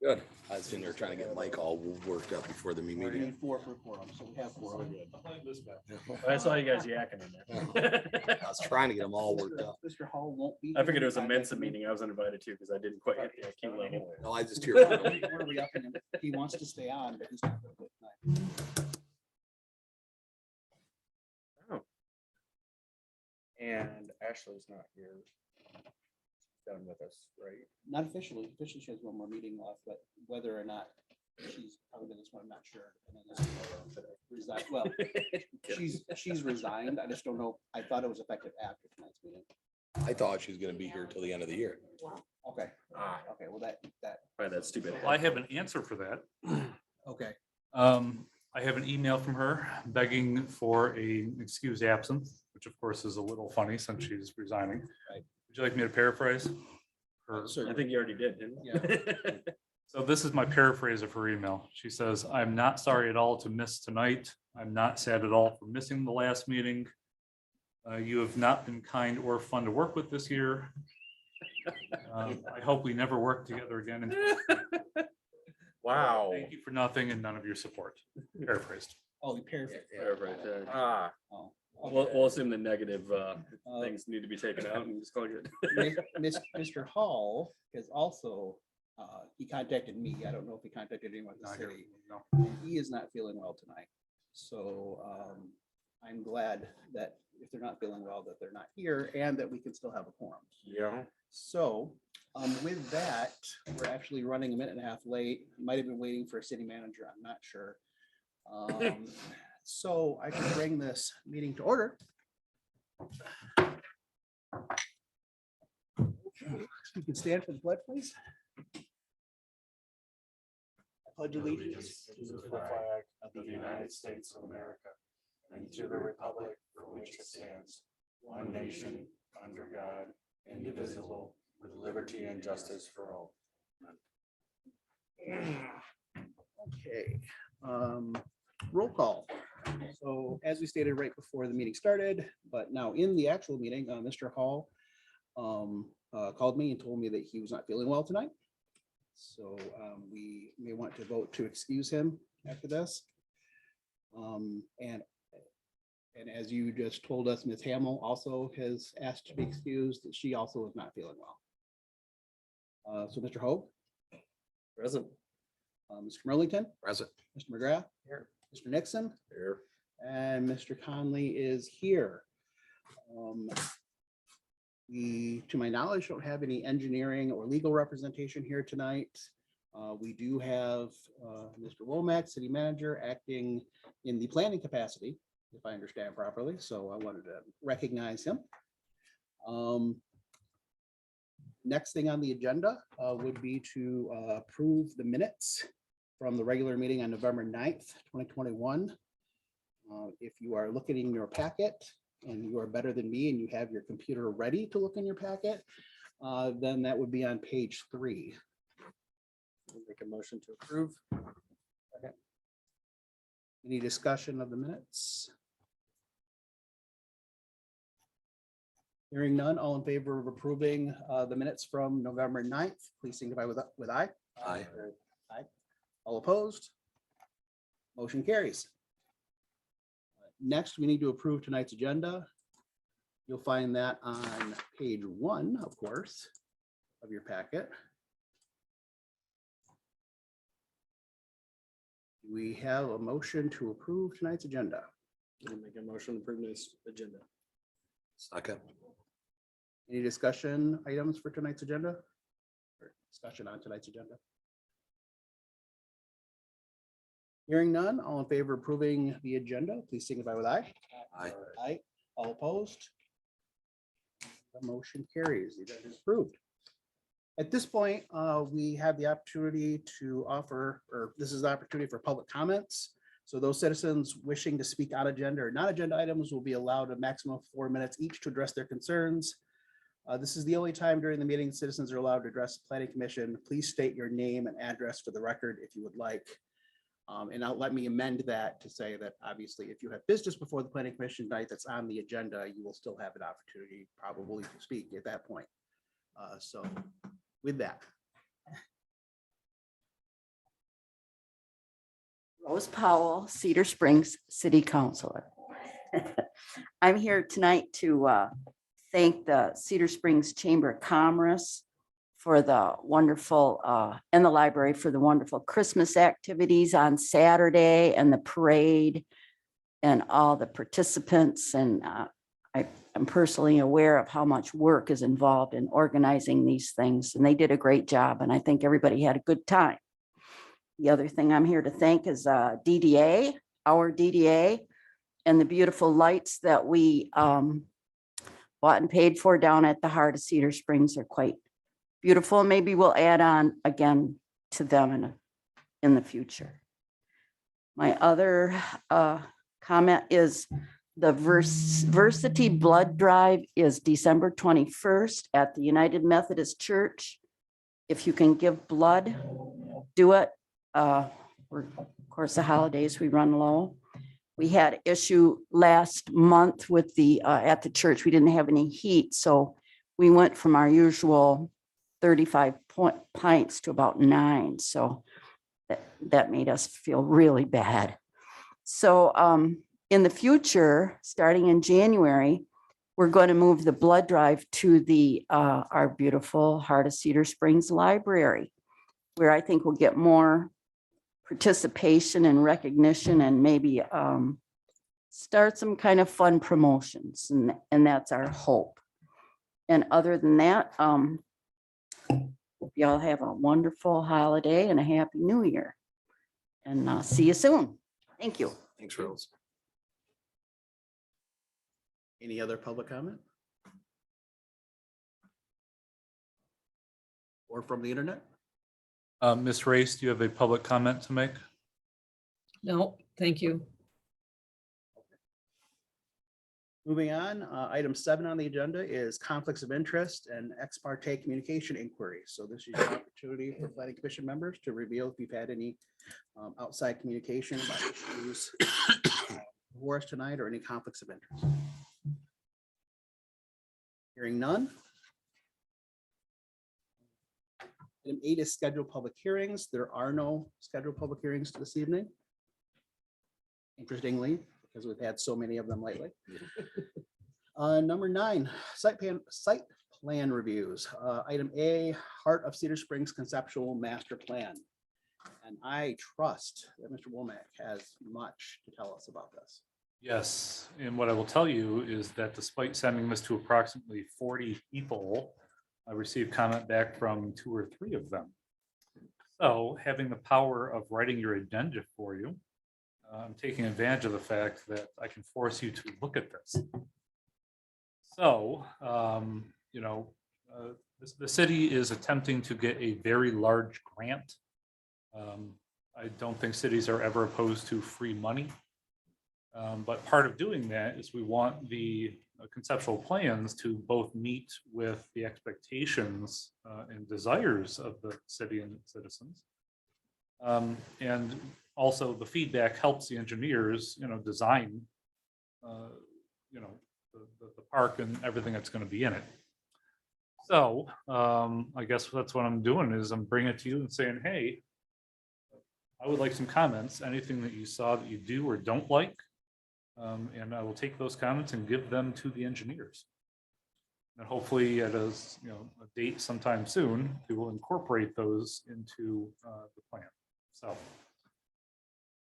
Good. I was sitting there trying to get Mike all worked up before the We meeting. need 4 for a quorum, so we have 4. I saw you guys yakking in there. I was trying to get them all worked up. Mr. Hall won't be. I figured it here. was a Mensa meeting. I was uninvited to because I didn't quite hit the key level. No, I just hear. What are we up in? He wants to stay on, but he's not gonna do it tonight. And Ashley's not here. Done with us, right? Not officially. Officially, she has one more meeting left, but whether or not she's probably this one, I'm not sure. And then resign. Well, she's resigned. I just don't know. I thought it was effective after tonight's meeting. I thought she was gonna be here till the end of the year. Okay. Okay. Well, that. Probably that stupid. Well, I have an answer for that. Okay. I have an email from her begging for a excused absence, which of course is a little funny since she's resigning. Right. Would you like me to paraphrase? Her- I think you already did, didn't you? So this is my paraphrase of her email. She says, "I'm not sorry at all to miss tonight. I'm not sad at all for missing the last meeting. You have not been kind or fun to work with this year. I hope we never work together again. Wow. Thank you for nothing and none of your support." Paraphrased. Oh, you paraphrased. Ah, Oh. we'll assume the negative things need to be taken out and just call it. Mr. Hall is also, he contacted me. I don't know if he contacted anyone in the Not here. city. No. He is not feeling well tonight. So I'm glad that if they're not feeling well, that they're not here and that we can still have a quorum. Yeah. So with that, we're actually running a minute and a half late. Might have been waiting for a city manager. I'm not sure. So I can bring this meeting to order. You can stand for the pledge, please. I pledge allegiance to the flag of the United States of America and to the republic for which it stands, one nation, under God, indivisible, with liberty and justice for all. Okay, roll call. So as we stated right before the meeting started, but now in the actual meeting, Mr. Hall called me and told me that he was not feeling well tonight. So we may want to vote to excuse him after this. And as you just told us, Ms. Hamill also has asked to be excused. She also is not feeling well. So Mr. Hope, Present. Mr. Merlington, Present. Mr. McGrath, Here. Mr. Nixon, Here. and Mr. Conley is here. We, to my knowledge, don't have any engineering or legal representation here tonight. We do have Mr. Womack, city manager, acting in the planning capacity, if I understand properly. So I wanted to recognize him. Next thing on the agenda would be to approve the minutes from the regular meeting on November 9th, 2021. If you are looking in your packet and you are better than me and you have your computer ready to look in your packet, then that would be on page 3. Make a motion to approve. Any discussion of the minutes? Hearing none, all in favor of approving the minutes from November 9th, please signify with aye. Aye. Aye. All opposed? Motion carries. Next, we need to approve tonight's agenda. You'll find that on page 1, of course, of your packet. We have a motion to approve tonight's agenda. I'll make a motion to approve this agenda. Second. Any discussion items for tonight's agenda? Or discussion on tonight's agenda? Hearing none, all in favor of approving the agenda, please signify with aye. Aye. Aye. All opposed? The motion carries. The agenda is approved. At this point, we have the opportunity to offer, or this is the opportunity for public comments. So those citizens wishing to speak on agenda or non-agenda items will be allowed a maximum of 4 minutes each to address their concerns. This is the only time during the meeting citizens are allowed to address the planning commission. Please state your name and address for the record if you would like. And now let me amend that to say that obviously if you have business before the planning commission tonight that's on the agenda, you will still have an opportunity probably to speak at that point. So with that. Rose Powell, Cedar Springs City Councilor. I'm here tonight to thank the Cedar Springs Chamber of Commerce for the wonderful, and the library for the wonderful Christmas activities on Saturday and the parade and all the participants. And I'm personally aware of how much work is involved in organizing these things, and they did a great job, and I think everybody had a good time. The other thing I'm here to thank is DDA, our DDA, and the beautiful lights that we bought and paid for down at the heart of Cedar Springs are quite beautiful. Maybe we'll add on again to them in the future. My other comment is the Versity Blood Drive is December 21st at the United Methodist Church. If you can give blood, do it. Of course, the holidays, we run low. We had issue last month with the at the church. We didn't have any heat, so we went from our usual 35 pints to about 9. So that made us feel really bad. So in the future, starting in January, we're going to move the blood drive to the our beautiful Heart of Cedar Springs Library, where I think we'll get more participation and recognition, and maybe start some kind of fun promotions, and that's our hope. And other than that, hope y'all have a wonderful holiday and a happy new year, and see you soon. Thank you. Thanks, Rose. Any other public comment? Or from the internet? Ms. Race, do you have a public comment to make? No, thank you. Moving on, item 7 on the agenda is conflicts of interest and ex parte communication inquiries. So this is your opportunity for planning commission members to reveal if you've had any outside communication about issues for us tonight or any conflicts of interest. Hearing none. Item 8 is scheduled public hearings. There are no scheduled public hearings this evening. Interestingly, because we've had so many of them lately. Number 9, site plan reviews. Item A, Heart of Cedar Springs Conceptual Master Plan. And I trust that Mr. Womack has much to tell us about this. Yes, and what I will tell you is that despite sending this to approximately 40 people, I received comment back from 2 or 3 of them. So having the power of writing your agenda for you, I'm taking advantage of the fact that I can force you to look at this. So, the city is attempting to get a very large grant. I don't think cities are ever opposed to free money. But part of doing that is we want the conceptual plans to both meet with the expectations and desires of the city and its citizens. And also the feedback helps the engineers, design, the park and everything that's going to be in it. So I guess that's what I'm doing is I'm bringing it to you and saying, hey, I would like some comments, anything that you saw that you do or don't like. And I will take those comments and give them to the engineers. And hopefully at a date sometime soon, we will incorporate those into the plan. So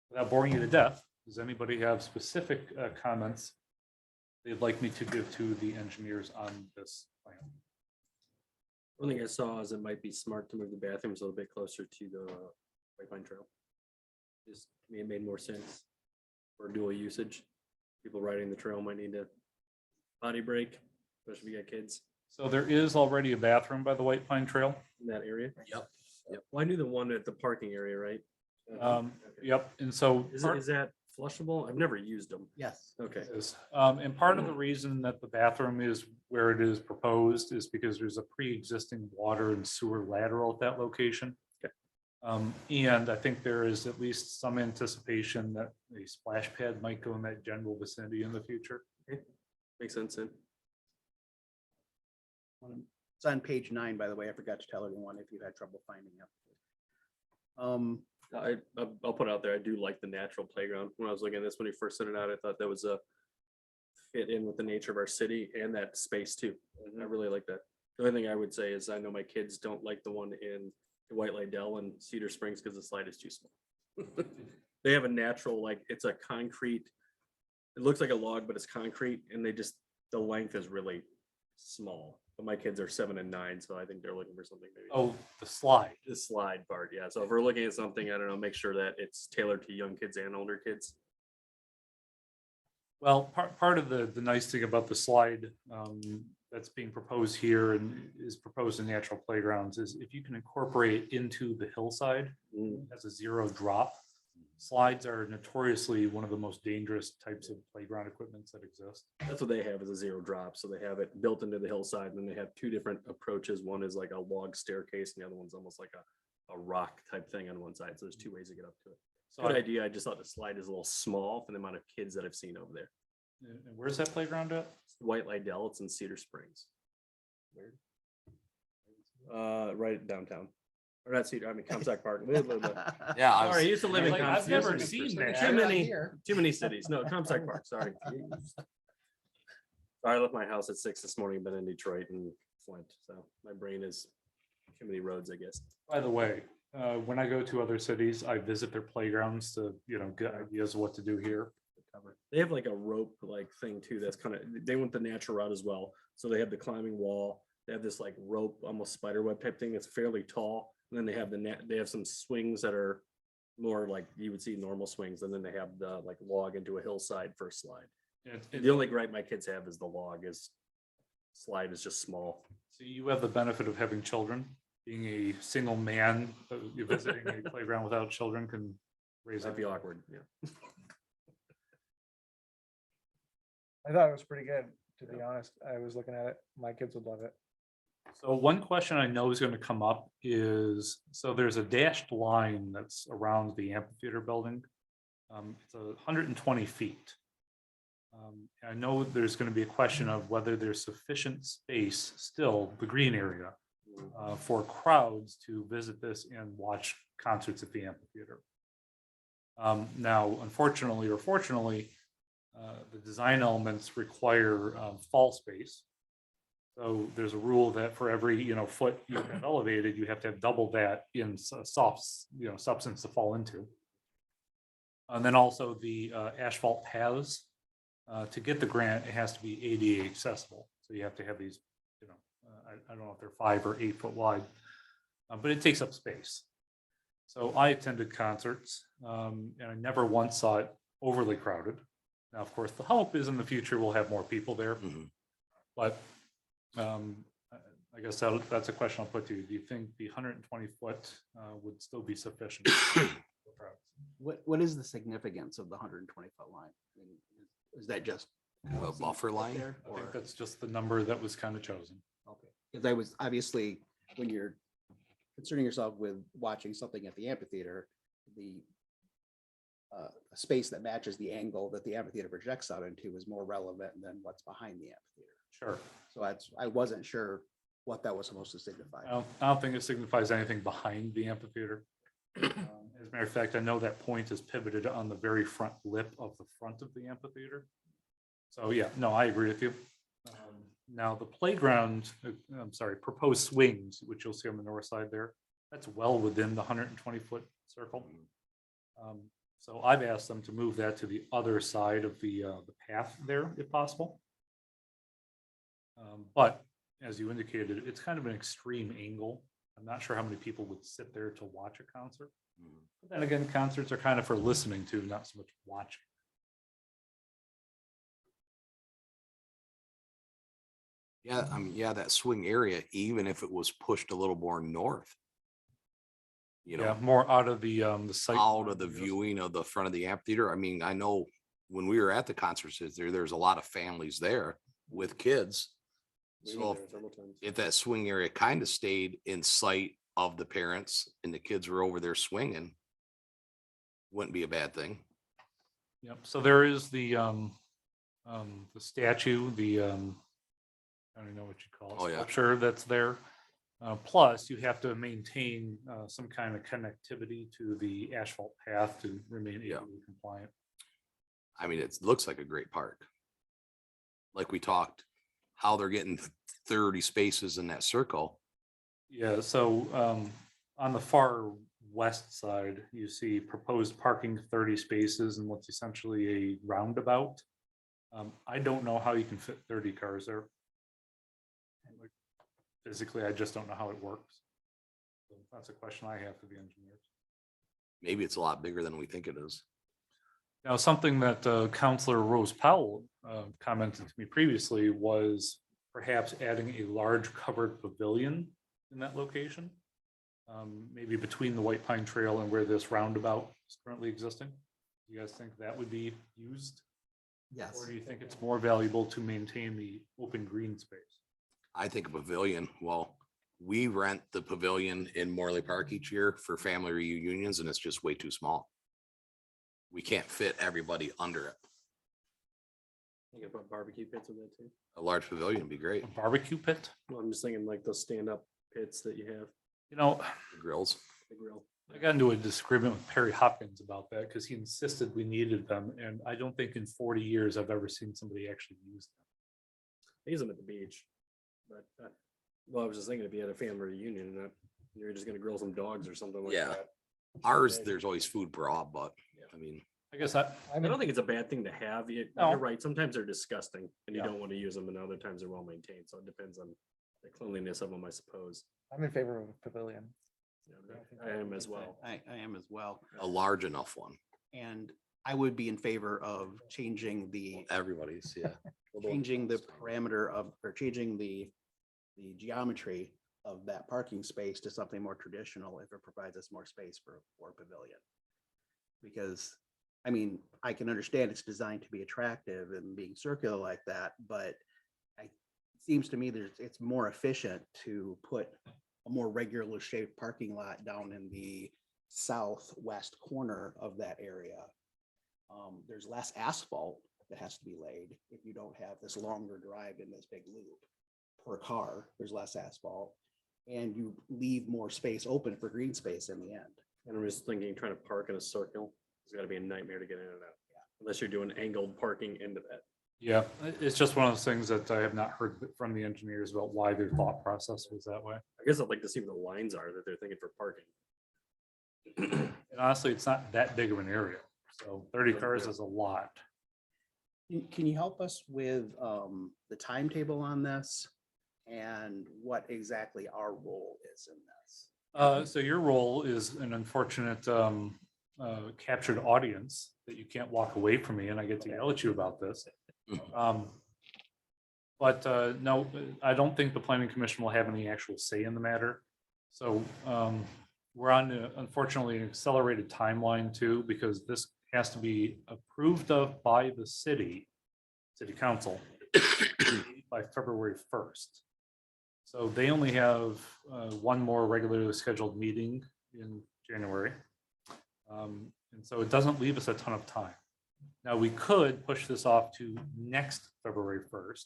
without boring you to death, does anybody have specific comments they'd like me to give to the engineers on this plan? One thing I saw is it might be smart to move the bathrooms a little bit closer to the White Pine Trail. Just to me, it made more sense for dual usage. People riding the trail might need a potty break, especially if you got kids So there is already a bathroom by the White Pine Trail. in that area. Yep. Well, I knew the one at the parking area, right? Okay. Yep, and so Is that flushable? I've never used them. Yes. Okay. and part of the reason that the bathroom is where it is proposed is because there's a pre-existing water and sewer lateral at that location. Okay. And I think there is at least some anticipation that a splash pad might go in that general vicinity in the future. Makes sense then. It's on page 9, by the way. I forgot to tell everyone if you had trouble finding it. I'll put it out there. I do like the natural playground. When I was looking at this, when you first sent it out, I thought that was a fit in with the nature of our city and that space too. I really like that. The only thing I would say is I know my kids don't like the one in White Lydell and Cedar Springs because the slide is too small. They have a natural, like, it's a concrete, it looks like a log, but it's concrete, and the length is really small. But my kids are 7 and 9, so I think they're looking for something maybe. Oh, the slide. The slide part, yeah. So if we're looking at something, I don't know, make sure that it's tailored to young kids and older kids. Well, part of the nice thing about the slide that's being proposed here and is proposed in natural playgrounds is if you can incorporate it into the hillside as a zero drop. Slides are notoriously one of the most dangerous types of playground equipment that exist. That's what they have, is a zero drop. So they have it built into the hillside, and then they have two different approaches. One is like a log staircase, and the other one's almost like a rock type thing on one side. So there's two ways to get up to it. So Good idea. I just thought the slide is a little small for the amount of kids that I've seen over there. And where's that playground at? White Lydell, it's in Cedar Springs. Weird. Right downtown. Or not Cedar, I mean, Comstock Park. Yeah, Sorry, I used to live in Like, I've Comstock. never seen that. Too many cities. No, Comstock Park, sorry. Sorry, I left my house at 6 this morning, been in Detroit and Flint, so my brain is too many roads, I guess. By the way, when I go to other cities, I visit their playgrounds to, get ideas of what to do here. They have like a rope like thing too. That's kind of, they went the natural route as well. So they have the climbing wall. They have this like rope, almost spider web type thing. It's fairly tall. And then they have they have some swings that are more like you would see normal swings. And then they have the like log into a hillside for a slide. The only gripe my kids have is the log is slide is just small. So you have the benefit of having children. Being a single man, you're visiting a playground without children can raise That'd up. be awkward. Yeah. I thought it was pretty good, to be honest. I was looking at it. My kids would love it. So one question I know is going to come up is, so there's a dashed line that's around the amphitheater building. It's 120 feet. I know there's going to be a question of whether there's sufficient space still, the green area, for crowds to visit this and watch concerts at the amphitheater. Now, unfortunately or fortunately, the design elements require fall space. So there's a rule that for every foot you have elevated, you have to have double that in soft substance to fall into. And then also the asphalt paths. To get the grant, it has to be ADA accessible. So you have to have these, I don't know if they're 5 or 8 foot wide, but it takes up space. So I attended concerts and I never once saw it overly crowded. Now, of course, the hope is in the future we'll have more people there, but I guess that's a question I'll put to you. Do you think the 120 foot would still be sufficient? What is the significance of the 120 foot line? I mean, is that just a buffer line. there, I or? think that's just the number that was kind of chosen. Okay, because I was obviously, when you're concerning yourself with watching something at the amphitheater, the space that matches the angle that the amphitheater projects out into is more relevant than what's behind the amphitheater. Sure. So I wasn't sure what that was supposed to signify. I don't think it signifies anything behind the amphitheater. As a matter of fact, I know that point is pivoted on the very front lip of the front of the amphitheater. So yeah, no, I agree with you. Now the playground, proposed swings, which you'll see on the north side there, that's well within the 120 foot circle. So I've asked them to move that to the other side of the path there, if possible. But as you indicated, it's kind of an extreme angle. I'm not sure how many people would sit there to watch a concert. But then again, concerts are kind of for listening to, not so much watching. Yeah, yeah, that swing area, even if it was pushed a little more north. Yeah, more out of the site. Out of the viewing of the front of the amphitheater. I mean, I know when we were at the concerts, there's a lot of families there with kids. So if that swing area kind of stayed in sight of the parents and the kids were over there swinging, wouldn't be a bad thing. Yep. So there is the statue, I don't know what you call it. Oh, yeah. Sculpture that's there. Plus, you have to maintain some kind of connectivity to the asphalt path to remain Yeah. ADA compliant. I mean, it looks like a great park. Like we talked, how they're getting 30 spaces in that circle. Yeah, so on the far west side, you see proposed parking 30 spaces and what's essentially a roundabout. I don't know how you can fit 30 cars there. Like, physically, I just don't know how it works. So that's a question I have for the engineers. Maybe it's a lot bigger than we think it is. Now, something that Counselor Rose Powell commented to me previously was perhaps adding a large covered pavilion in that location. Maybe between the White Pine Trail and where this roundabout is currently existing. Do you guys think that would be used? Yes. Or do you think it's more valuable to maintain the open green space? I think a pavilion, well, we rent the pavilion in Morley Park each year for family reunions and it's just way too small. We can't fit everybody under it. You can put barbecue pits in there too. A large pavilion would be great. A barbecue pit? Well, I'm just thinking like those stand-up pits that you have, You know, Grills. the grill. I got into a disagreement with Perry Hopkins about that because he insisted we needed them. And I don't think in 40 years I've ever seen somebody actually use them. I use them at the beach, but well, I was just thinking if you had a family reunion and you're just gonna grill some dogs or something like Yeah. that. Ours, there's always food brought, but I mean, I guess I, I don't think it's a bad thing to have. No. You're right. Sometimes they're disgusting and you Yeah. don't want to use them and other times they're well maintained. So it depends on the cleanliness of them, I suppose. I'm in favor of a pavilion. I am as well. I am as well. a large enough one. And I would be in favor of changing the Everybody's, yeah. changing the parameter of, or changing the geometry of that parking space to something more traditional if it provides us more space for a pavilion. Because, I mean, I can understand it's designed to be attractive and being circular like that, but it seems to me it's more efficient to put a more regular shaped parking lot down in the southwest corner of that area. There's less asphalt that has to be laid if you don't have this longer drive in this big loop per car. There's less asphalt and you leave more space open for green space in the end. And I'm just thinking, trying to park in a circle, it's gotta be a nightmare to get in and out. Unless you're doing angled parking into that. yeah, it's just one of those things that I have not heard from the engineers about why their thought process was that way. I guess I'd like to see what the lines are that they're thinking for parking. And honestly, it's not that big of an area. So 30 cars is a lot. Can you help us with the timetable on this and what exactly our role is in this? So your role is an unfortunate captured audience that you can't walk away from me and I get to yell at you about this. But no, I don't think the planning commission will have any actual say in the matter. So we're on, unfortunately, an accelerated timeline too, because this has to be approved of by the city council by February 1st. So they only have one more regularly scheduled meeting in January. And so it doesn't leave us a ton of time. Now, we could push this off to next February 1st.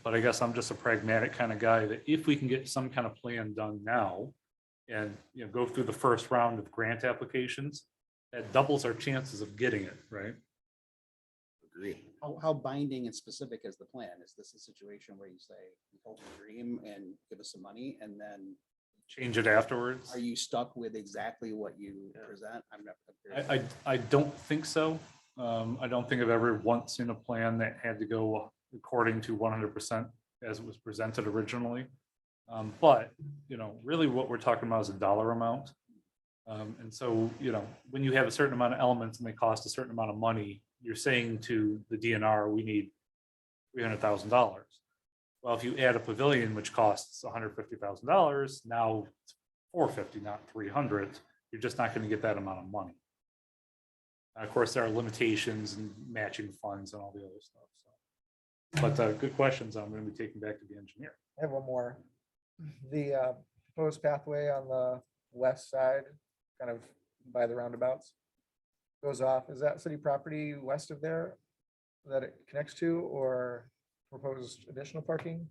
But I guess I'm just a pragmatic kind of guy that if we can get some kind of plan done now and go through the first round of grant applications, that doubles our chances of getting it, right? Agree. How binding and specific is the plan? Is this a situation where you say, we hope and dream and give us some money and then Change it afterwards. are you stuck with exactly what you present? I'm not. I don't think so. I don't think I've ever once seen a plan that had to go according to 100% as it was presented originally. But, really what we're talking about is a dollar amount. And so, when you have a certain amount of elements and they cost a certain amount of money, you're saying to the DNR, we need $300,000. Well, if you add a pavilion, which costs $150,000, now it's $450, not $300, you're just not going to get that amount of money. Of course, there are limitations and matching funds and all the other stuff. So, but good questions. I'm going to be taking back to the engineer. I have one more. The proposed pathway on the west side, kind of by the roundabouts, goes off. Is that city property west of there that it connects to, or proposed additional parking?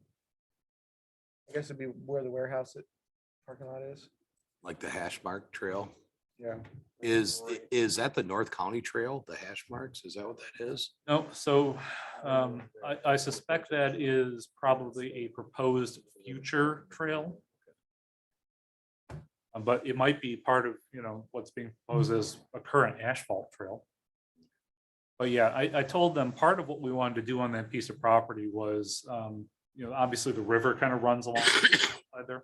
I guess it'd be where the warehouse parking lot is. Like the hash mark trail. Yeah. Is that the North County Trail, the hash marks? Is that what that is? No, so I suspect that is probably a proposed future trail. But it might be part of, what's being proposed as a current asphalt trail. But yeah, I told them part of what we wanted to do on that piece of property was, obviously the river kind of runs along there.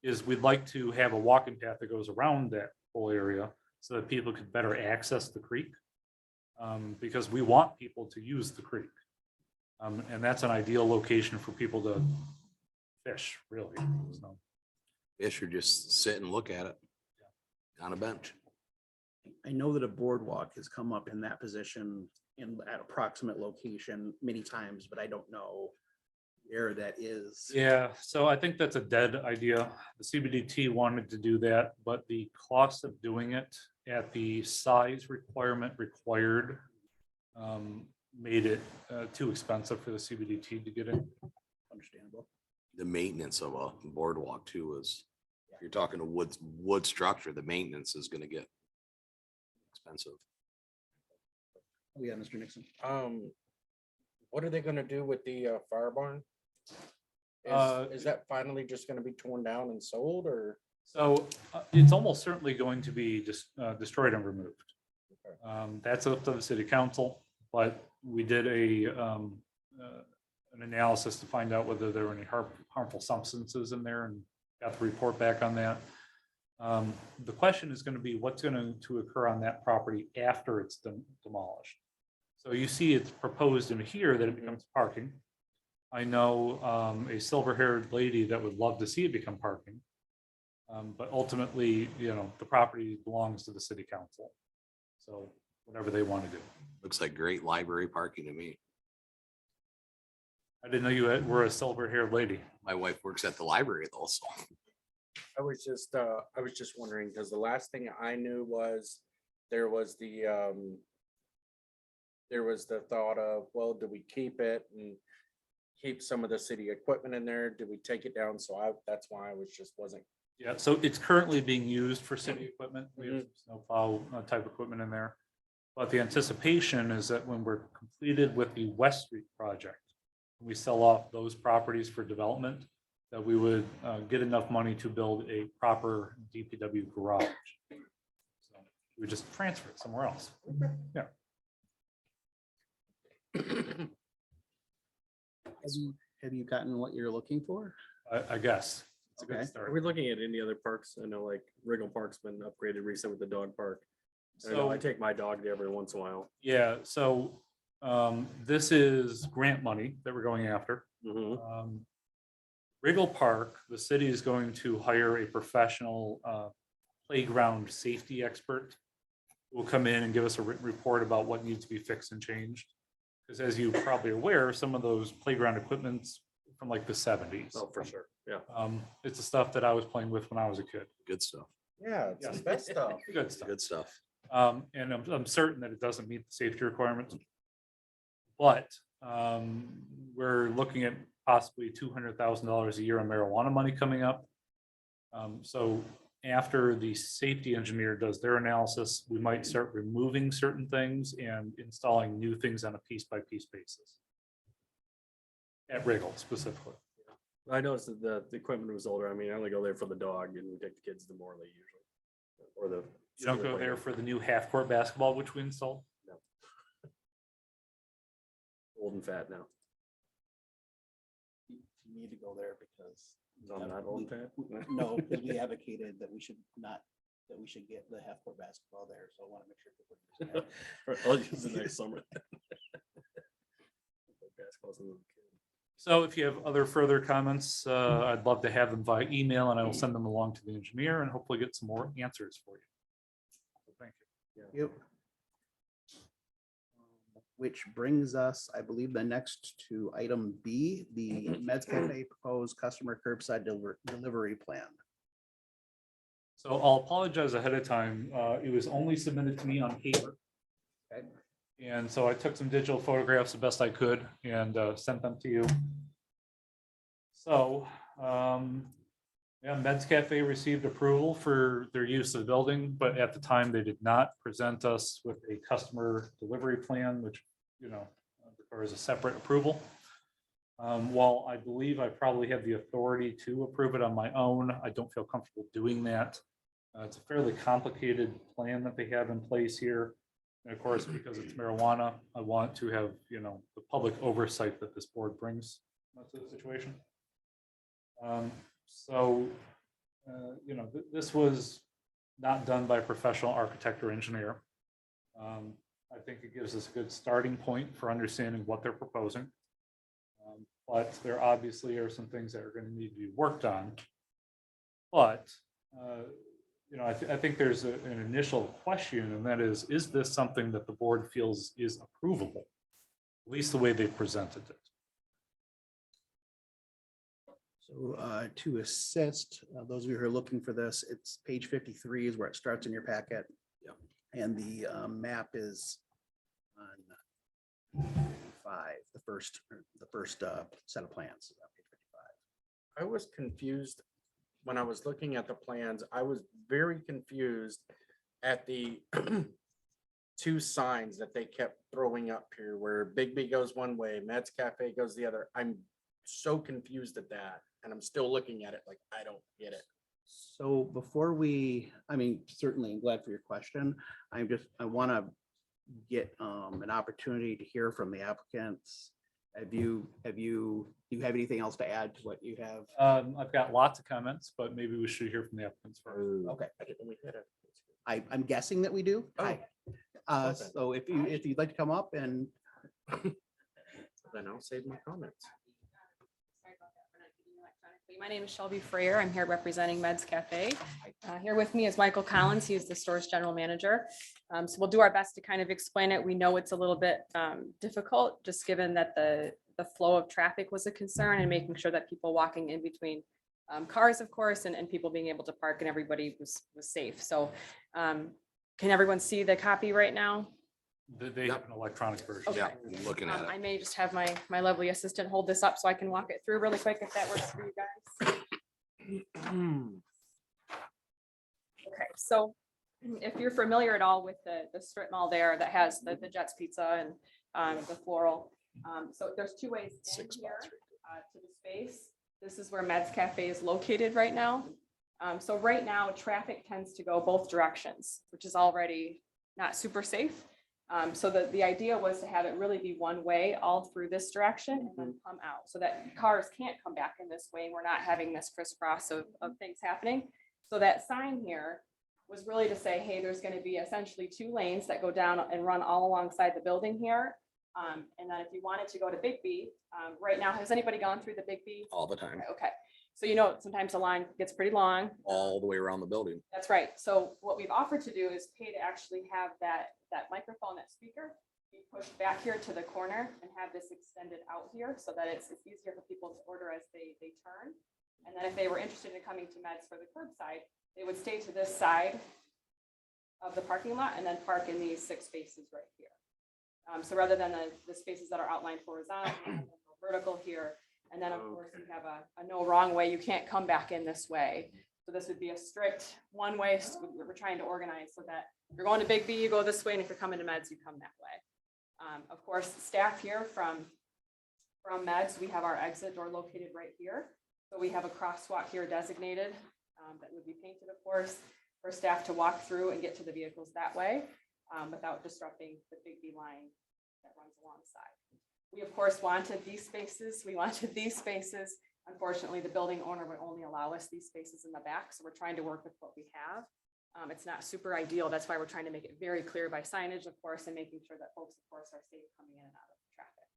Is we'd like to have a walking path that goes around that whole area so that people could better access the creek. Because we want people to use the creek. And that's an ideal location for people to fish, really. So, Fish or just sit and look at it on a bench. I know that a boardwalk has come up in that position in at approximate location many times, but I don't know where that is. yeah, so I think that's a dead idea. The CBDT wanted to do that, but the cost of doing it at the size requirement required made it too expensive for the CBDT to get in. Understandable. The maintenance of a boardwalk too is, if you're talking a wood structure, the maintenance is gonna get expensive. Oh, yeah, Mr. Nixon. What are they gonna do with the fire barn? Is that finally just gonna be torn down and sold, or? So it's almost certainly going to be just destroyed and removed. That's up to the city council, but we did an analysis to find out whether there were any harmful substances in there and got the report back on that. The question is going to be what's going to occur on that property after it's demolished. So you see it's proposed in here that it becomes parking. I know a silver-haired lady that would love to see it become parking. But ultimately, the property belongs to the city council. So whatever they want to do. Looks like great library parking to me. I didn't know you were a silver-haired lady. My wife works at the library though, so. I was just wondering, because the last thing I knew was there was the thought of, well, do we keep it and keep some of the city equipment in there? Do we take it down? So that's why I wasn't. Yeah, so it's currently being used for city equipment. We have snowplow type equipment in there. But the anticipation is that when we're completed with the West Street project, we sell off those properties for development, that we would get enough money to build a proper DPW garage. So we would just transfer it somewhere else. Yeah. Have you gotten what you're looking for? I guess. It's a good Okay. start. Are we looking at any other parks? I know like Wriggle Park's been upgraded recently with the dog park. I know So I take my dog there every once in a while. yeah, so this is grant money that we're going after. Mhm. Wriggle Park, the city is going to hire a professional playground safety expert who will come in and give us a written report about what needs to be fixed and changed. Because as you probably are aware, some of those playground equipment's from like the 70s. Oh, for sure. Yeah. It's the stuff that I was playing with when I was a kid. Good stuff. Yeah, it's Yeah. the best stuff. Good stuff. Good stuff. And I'm certain that it doesn't meet the safety requirements. But we're looking at possibly $200,000 a year in marijuana money coming up. So after the safety engineer does their analysis, we might start removing certain things and installing new things on a piece-by-piece basis. At Wriggle specifically. I noticed that the equipment was older. I mean, I only go there for the dog and we take the kids to Morley usually. Or the. You don't go there for the new half-court basketball, which we installed? Old and fat now. You need to go there because. I'm not old and fat. No, because we advocated that we should get the half-court basketball there, so I want to make sure. I'll use it next summer. Basketball's a little kid. So if you have other further comments, I'd love to have them via email and I will send them along to the engineer and hopefully get some more answers for you. So thank you. Yep. Which brings us, I believe, the next to item B, the Meds Cafe proposed customer curbside delivery plan. So I'll apologize ahead of time. It was only submitted to me on paper. Okay. And so I took some digital photographs the best I could and sent them to you. So Yeah, Meds Cafe received approval for their use of the building, but at the time they did not present us with a customer delivery plan, which, requires a separate approval. While I believe I probably have the authority to approve it on my own, I don't feel comfortable doing that. It's a fairly complicated plan that they have in place here. And of course, because it's marijuana, I want to have, the public oversight that this board brings to the situation. This was not done by a professional architect or engineer. I think it gives us a good starting point for understanding what they're proposing. But there obviously are some things that are going to need to be worked on. But, I think there's an initial question, and that is this something that the board feels is approvable? At least the way they presented it. So to assist those of you who are looking for this, it's page 53 is where it starts in your packet. Yep. And the map is on 5, the first set of plans. Page 55. I was confused when I was looking at the plans. I was very confused at the two signs that they kept throwing up here where Big B goes one way, Mets Cafe goes the other. I'm so confused at that. And I'm still looking at it like, I don't get it. So before certainly I'm glad for your question. I want to get an opportunity to hear from the applicants. Do you have anything else to add to what you have? I've got lots of comments, but maybe we should hear from the applicants first. Okay. I didn't we hit it. I'm guessing that we do. Oh. Hi. Okay. So if you'd like to come up and Then I'll save my comments. Sorry about that for not getting you electronically. My name is Shelby Freer. I'm here representing Meds Cafe. Here with me is Michael Collins. He is the store's general manager. So we'll do our best to kind of explain it. We know it's a little bit difficult, just given that the flow of traffic was a concern and making sure that people walking in between cars, of course, and people being able to park and everybody was safe. So can everyone see the copy right now? They have an electronic version. Okay. Yeah, I'm looking at I it. may just have my lovely assistant hold this up so I can walk it through really quick if that works for you guys. Okay, so if you're familiar at all with the strip mall there that has the Jets Pizza and the floral. So there's two ways in 6 here spots. To the space. This is where Meds Cafe is located right now. So right now, traffic tends to go both directions, which is already not super safe. So the idea was to have it really be one way all through this direction and then come out so that cars can't come back in this way. And we're not having this crisscross of things happening. So that sign here was really to say, hey, there's going to be essentially 2 lanes that go down and run all alongside the building here. And then if you wanted to go to Big B, right now, has anybody gone through the Big B? All the time, Okay. So, sometimes the line gets pretty long. all the way around the building. That's right. So what we've offered to do is pay to actually have that microphone, that speaker, be pushed back here to the corner and have this extended out here so that it's easier for people to order as they turn. And then if they were interested in coming to Meds for the curbside, they would stay to this side of the parking lot and then park in these 6 spaces right here. So rather than the spaces that are outlined horizontal, vertical here. And then of course you have a no wrong way. You can't come back in this way. So this would be a strict one way. We're trying to organize so that if you're going to Big B, you go this way. And if you're coming to Meds, you come that way. Of course, staff here from Meds, we have our exit door located right here. So we have a crosswalk here designated that would be painted, of course, for staff to walk through and get to the vehicles that way without disrupting the Big B line that runs alongside. We, of course, wanted these spaces. Unfortunately, the building owner would only allow us these spaces in the back. So we're trying to work with what we have. It's not super ideal. That's why we're trying to make it very clear by signage, of course, and making sure that folks, of course, are safe coming in and out of traffic.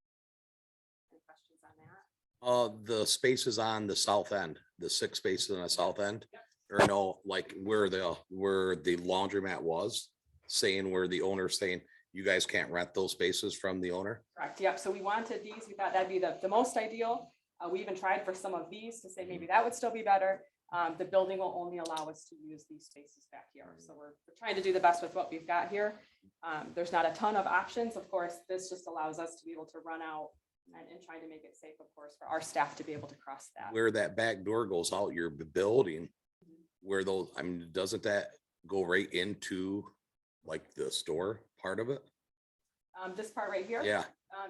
Any questions on that? The spaces on the south end, the 6 spaces on the south end, or no, like where the laundromat was, saying where the owner's saying, you guys can't rent those spaces from the owner? Correct. Yep. So we wanted these. We thought that'd be the most ideal. We even tried for some of these to say maybe that would still be better. The building will only allow us to use these spaces back here. So we're trying to do the best with what we've got here. There's not a ton of options. Of course, this just allows us to be able to run out and trying to make it safe, of course, for our staff to be able to cross that. Where that back door goes out your building, where those, I mean, doesn't that go right into like the store part of it? This part right here? Yeah,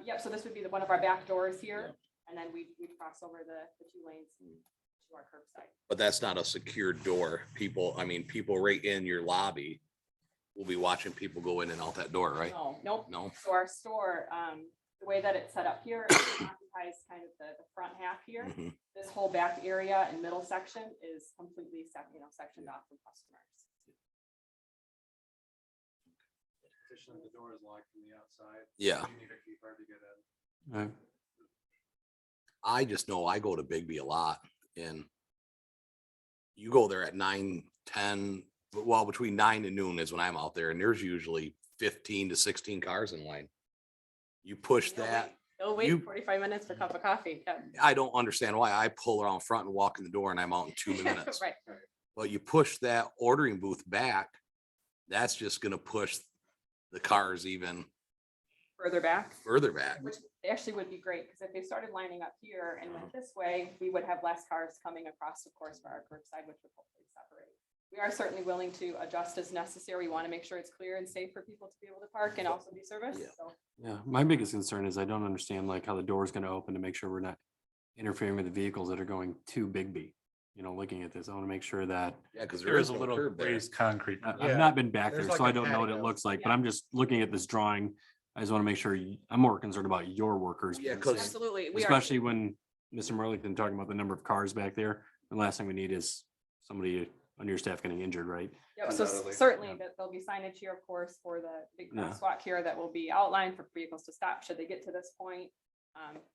Yep, so this would be one of our back doors here, and then we'd cross over the 2 lanes to our curbside. but that's not a secured door. People, I mean, people right in your lobby will be watching people go in and out that door, right? No, nope. No, So our store, the way that it's set up here, it occupies kind of the front half here. Mhm. This whole back area and middle section is completely sectioned off from customers. The door is locked from the outside. Yeah. You need a key card to get in. I just know I go to Bigby a lot and you go there at 9, 10, well, between 9 and noon is when I'm out there, and there's usually 15 to 16 cars in line. You push that, They'll wait You- 45 minutes for a cup of coffee. Yeah. I don't understand why. I pull around front and walk in the door and I'm out in 2 minutes. Right. But you push that ordering booth back, that's just gonna push the cars even Further back. further back. Which actually would be great, because if they started lining up here and went this way, we would have less cars coming across, of course, for our curbside, which would hopefully separate. We are certainly willing to adjust as necessary. We want to make sure it's clear and safe for people to be able to park and also be serviced, Yeah. so. Yeah, my biggest concern is I don't understand like how the door is gonna open to make sure we're not interfering with the vehicles that are going to Bigby. You know, looking at this, I wanna make sure that Yeah, cause There is a little curb there. raised concrete. I've Yeah, not been back there's there, so like I a don't know what it patio. looks like, but Yeah. I'm just looking at this drawing. I just wanna make sure, I'm more concerned about your workers. Yeah, because- 'cause- Absolutely. We are. Especially when Mr. Merlington talking about the number of cars back there. The last thing we need is somebody on your staff getting injured, right? Yep, so Undoubtedly. certainly that there'll be signage here, of course, for the big Yeah. crosswalk here that will be outlined for vehicles to stop should they get to this point.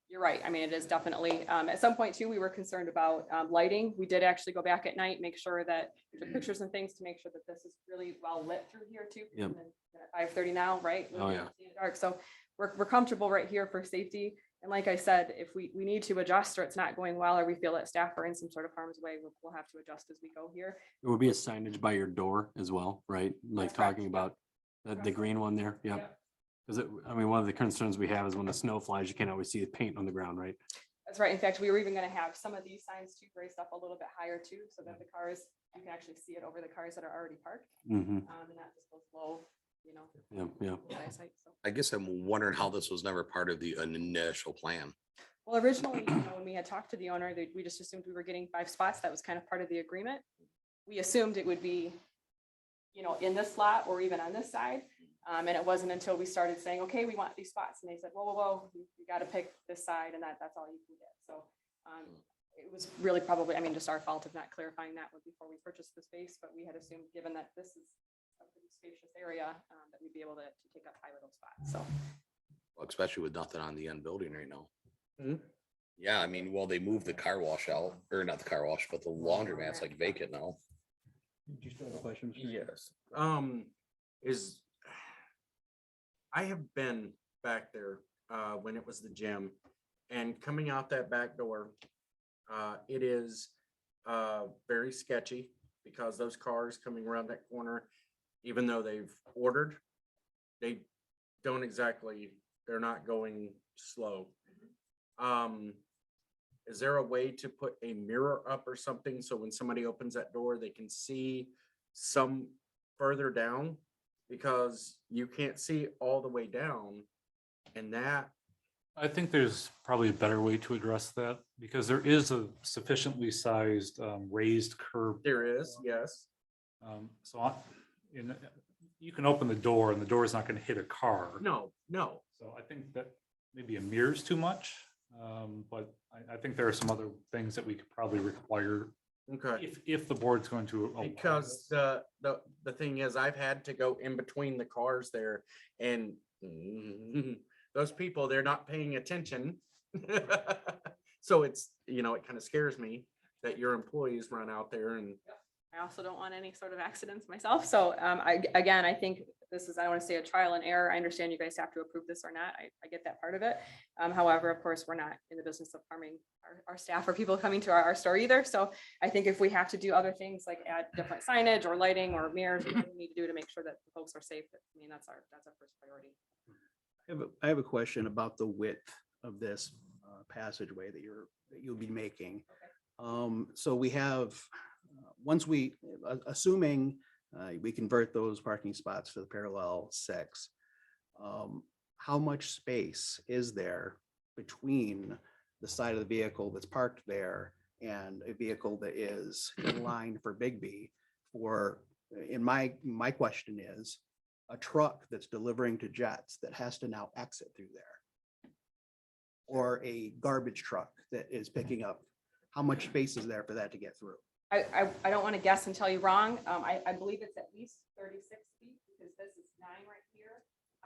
You're right. I mean, it is definitely, at some point too, we were concerned about lighting. We did actually go back at night, make sure that the pictures and things to make sure that this is really well lit through here too. Yep. And then at 5:30 now, right? Oh, yeah. It's dark. So we're comfortable right here for safety. And like I said, if we need to adjust or it's not going well, or we feel that staff are in some sort of harm's way, we'll have to adjust as we go here. There would be a signage by your door as well, right? Like That's correct, talking yep. about the Correct. green one there, yeah. Yep. Cause I mean, one of the concerns we have is when the snow flies, you can't always see the paint on the ground, right? That's right. In fact, we were even gonna have some of these signs too raised up a little bit higher too, so that the cars, you can actually see it over the cars that are already parked. Mm-hmm, And that just goes low, you know. yeah, yeah. eyesight, so. I guess I'm wondering how this was never part of the initial plan. Well, originally, when we had talked to the owner, we just assumed we were getting 5 spots. That was kind of part of the agreement. We assumed it would be, in this lot or even on this side. And it wasn't until we started saying, okay, we want these spots. And they said, whoa, you got to pick this side and that's all you can get. So it was really probably, just our fault of not clarifying that one before we purchased the space. But we had assumed, given that this is a pretty spacious area, that we'd be able to take up 5 of those spots. So. Especially with nothing on the end building right now. Mhm. Yeah, I mean, well, they moved the car wash out, or not the car wash, but the laundromat's like vacant now. Do you still have a question? Mr. Yes, I have been back there, when it was the gym, and coming out that back door, it is, very sketchy, because those cars coming around that corner, even though they've ordered, they don't exactly, they're not going slow. Is there a way to put a mirror up or something, so when somebody opens that door, they can see some further down? Because you can't see all the way down, and that, I think there's probably a better way to address that because there is a sufficiently sized raised curb. there is, yes. So you can open the door and the door is not going to hit a car. No. So I think that maybe a mirror is too much. But I think there are some other things that we could probably require Okay. if the board's going to. allow Because this. the thing is, I've had to go in between the cars there, and those people, they're not paying attention. So it's, it kind of scares me that your employees run out there and, I also don't want any sort of accidents myself. So I think this is, I don't want to say a trial and error. I understand you guys have to approve this or not. I get that part of it. However, of course, we're not in the business of harming our staff or people coming to our store either. So I think if we have to do other things like add different signage or lighting or mirrors, we need to do to make sure that the folks are safe. That's our first priority. I have a question about the width of this passageway that you'll be making. So we have, once we, assuming we convert those parking spots to the parallel 6, how much space is there between the side of the vehicle that's parked there and a vehicle that is in line for Bigby? For, in my question is, a truck that's delivering to Jets that has to now exit through there, or a garbage truck that is picking up, how much space is there for that to get through? I don't want to guess and tell you wrong. I believe it's at least 36 feet because this is 9 right here.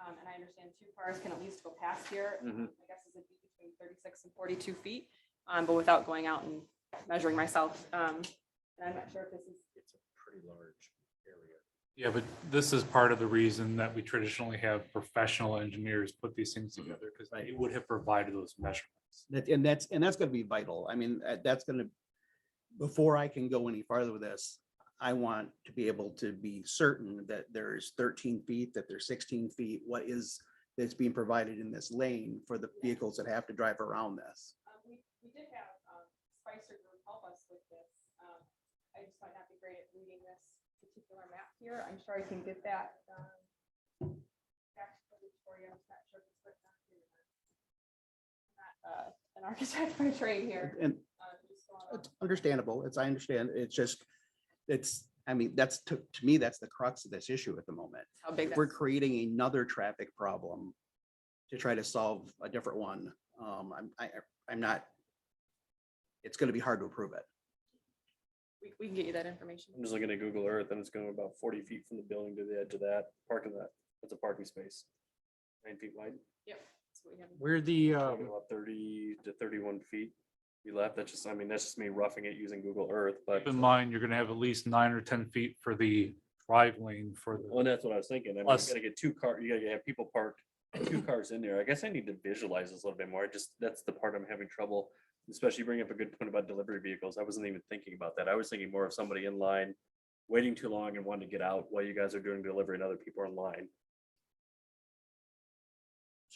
And I understand 2 cars can at least go past here. I guess it's between 36 and 42 feet, but without going out and measuring myself. And I'm not sure if this is. It's a pretty large area. Yeah, but this is part of the reason that we traditionally have professional engineers put these things together, because they would have provided those measurements. And that's going to be vital. I mean, that's going to, before I can go any farther with this, I want to be able to be certain that there's 13 feet, that there's 16 feet, what is that's being provided in this lane for the vehicles that have to drive around this. We did have Spicer Group help us with this. I just might not be great at reading this particular map here. I'm sure I can get that back for you. I'm not sure if it's written on here. I'm not an architect by trade here. And it's understandable. I understand. It's just, I mean, that's to me, that's the crux of this issue at the moment. How big If we're that's- creating another traffic problem to try to solve a different one, I'm not, it's going to be hard to approve it. we can get you that information. I'm just looking at Google Earth and it's going about 40 feet from the building to the edge of that parking lot. That's a parking space. 9 feet wide. Yep. That's what we have. Where the, About 30 to 31 feet. You left, that's just, I mean, that's just me roughing it using Google Earth, but. Keep in mind, you're gonna have at least 9 or 10 feet for the drive lane for Well, and that's what I was thinking. I mean, you Plus- gotta get 2 cars, you gotta have people parked, 2 cars in there. I guess I need to visualize this a little bit more. That's the part I'm having trouble, especially bringing up a good point about delivery vehicles. I wasn't even thinking about that. I was thinking more of somebody in line, waiting too long and wanting to get out while you guys are doing delivery and other people are in line.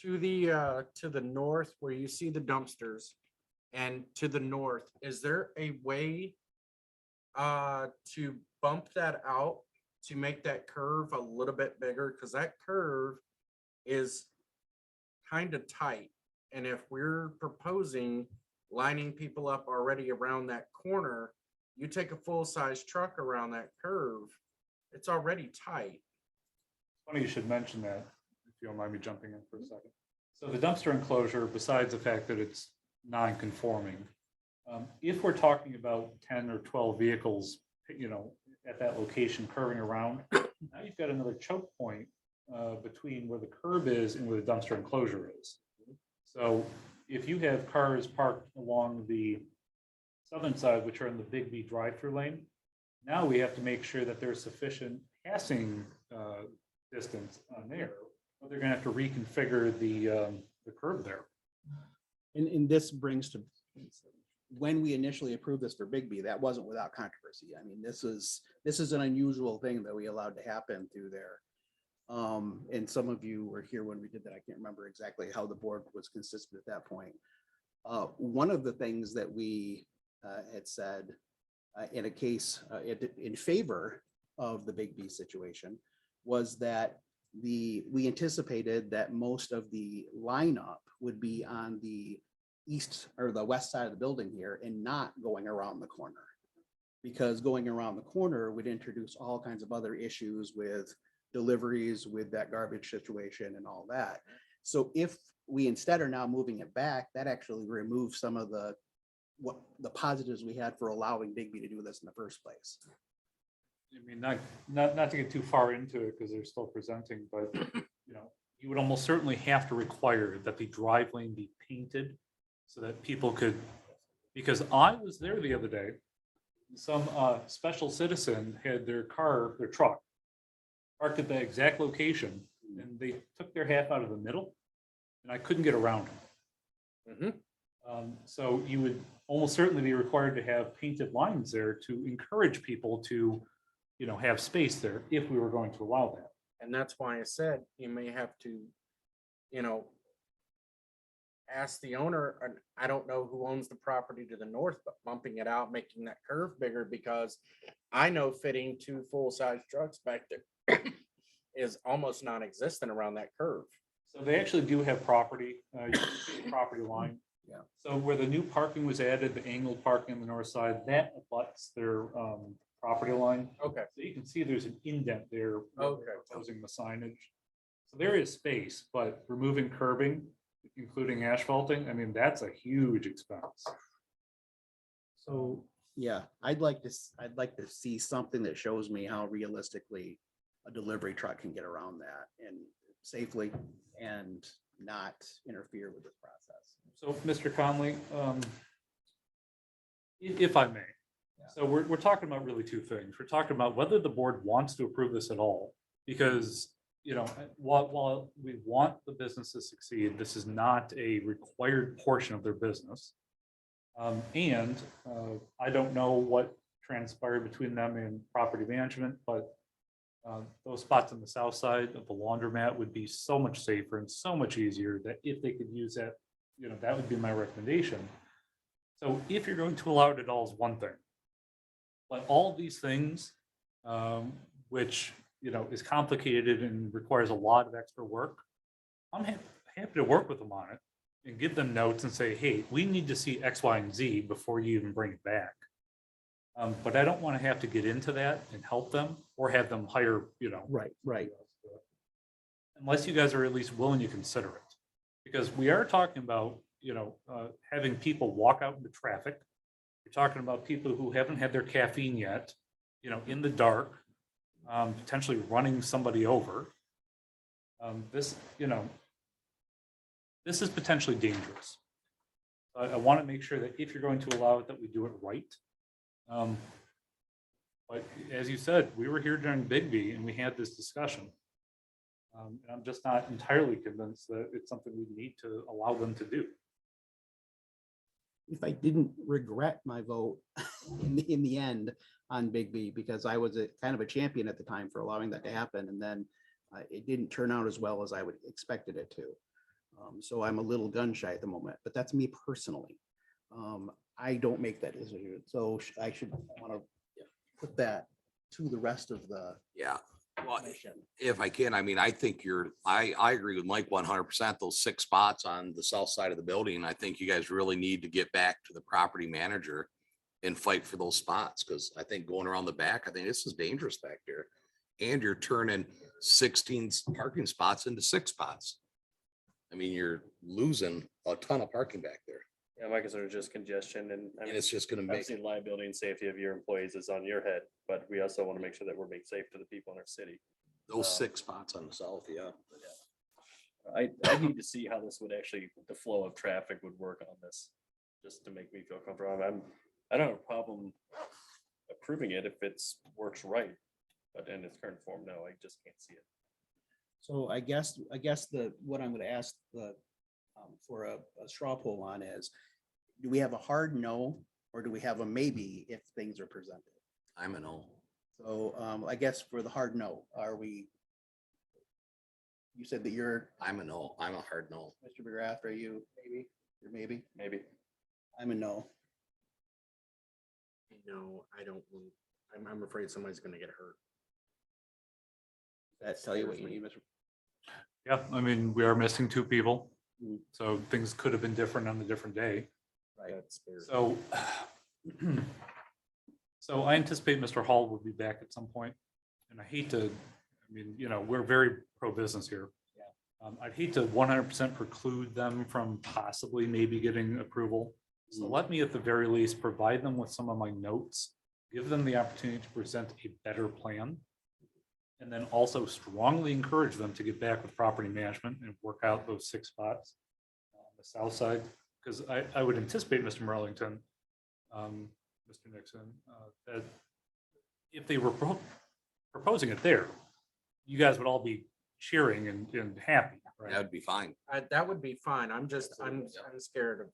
to the north where you see the dumpsters and to the north, is there a way to bump that out to make that curve a little bit bigger? Because that curve is kind of tight. And if we're proposing lining people up already around that corner, you take a full-size truck around that curve, it's already tight. Funny you should mention that, if you don't mind me jumping in for a second. So the dumpster enclosure, besides the fact that it's non-conforming, if we're talking about 10 or 12 vehicles, at that location curving around, now you've got another choke point between where the curb is and where the dumpster enclosure is. So if you have cars parked along the southern side, which are in the Big B drive-through lane, now we have to make sure that there's sufficient passing distance on there, but they're gonna have to reconfigure the curb there. And this brings to, when we initially approved this for Bigby, that wasn't without controversy. I mean, this is an unusual thing that we allowed to happen through there. And some of you were here when we did that. I can't remember exactly how the board was consistent at that point. One of the things that we had said in a case in favor of the Bigby situation was that we anticipated that most of the lineup would be on the east or the west side of the building here and not going around the corner, because going around the corner would introduce all kinds of other issues with deliveries, with that garbage situation and all that. So if we instead are now moving it back, that actually removes some of the positives we had for allowing Bigby to do this in the first place. I mean, not to get too far into it because they're still presenting, but you would almost certainly have to require that the drive lane be painted so that people could, because I was there the other day, some special citizen had their truck parked at the exact location, and they took their half out of the middle, and I couldn't get around them. So you would almost certainly be required to have painted lines there to encourage people to, have space there if we were going to allow that. And that's why I said you may have to, ask the owner, and I don't know who owns the property to the north, but bumping it out, making that curve bigger, because I know fitting 2 full-size trucks back there is almost non-existent around that curve. So they actually do have property, you can see the property line. Yeah. So where the new parking was added, the angled parking on the north side, that abuts their property line. Okay. So you can see there's an indent there. where Okay. they're proposing the signage. So there is space, but removing curbing, including asphalting, I mean, that's a huge expense. So, yeah, I'd like to see something that shows me how realistically a delivery truck can get around that and safely and not interfere with this process. So, Mr. Conley, if I may, so we're talking about really 2 things. We're talking about whether the board wants to approve this at all, because, you know, while we want the business to succeed, this is not a required portion of their business. And I don't know what transpired between them and property management, but those spots on the south side of the laundromat would be so much safer and so much easier, that if they could use that, you know, that would be my recommendation. So if you're going to allow it at all is one thing, but all these things, which, you know, is complicated and requires a lot of extra work, I'm happy to work with them on it and give them notes and say, hey, we need to see X, Y, and Z before you even bring it back. But I don't want to have to get into that and help them or have them hire, you know. Right. Unless you guys are at least willing to consider it. Because we are talking about, you know, having people walk out into traffic. You're talking about people who haven't had their caffeine yet, you know, in the dark, potentially running somebody over. This, you know, this is potentially dangerous. I want to make sure that if you're going to allow it, that we do it right. But as you said, we were here during Bigby and we had this discussion. And I'm just not entirely convinced that it's something we need to allow them to do. If I didn't regret my vote in the end on Big B, because I was kind of a champion at the time for allowing that to happen, and then it didn't turn out as well as I would expected it to. So I'm a little gun shy at the moment, but that's me personally. I don't make that decision, so I should want to put that to the rest of the Yeah. Well, commission. if I can, I mean, I think I agree with Mike 100%. Those 6 spots on the south side of the building, I think you guys really need to get back to the property manager and fight for those spots. Cause I think going around the back, I think this is dangerous back there. And you're turning 16 parking spots into 6 spots. I mean, you're losing a ton of parking back there. Yeah, my concern is just congestion and I And mean, it's just gonna make, obviously liability and safety of your employees is on your head, but we also want to make sure that we're being safe to the people in our city. those 6 spots on the south, yeah. I need to see how this would actually, the flow of traffic would work on this, just to make me feel comfortable. I don't have a problem approving it if it's works right, but in its current form, no, I just can't see it. So I guess what I'm gonna ask for a straw poll on is, do we have a hard no, or do we have a maybe if things are presented? I'm a no. So I guess for the hard no, you said that you're, I'm a no. I'm a hard no. Mr. McGrath, are you maybe? You're maybe? Maybe. I'm a no. No, I don't, I'm afraid somebody's gonna get hurt. That tell you what you need, Mr. Yeah, I mean, we are missing 2 people. Mm. So things could have been different on a different day. Right. That's scary. So, so I anticipate Mr. Hall will be back at some point, and I hate to, I mean, you know, we're very pro-business here. Yeah. I'd hate to 100% preclude them from possibly maybe getting approval. So let me at the very least provide them with some of my notes, give them the opportunity to present a better plan. And then also strongly encourage them to get back with property management and work out those 6 spots on the south side. Because I would anticipate, Mr. Merlington, Mr. Nixon, that if they were proposing it there, you guys would all be cheering and happy, right? That'd be fine. That would be fine. I'm scared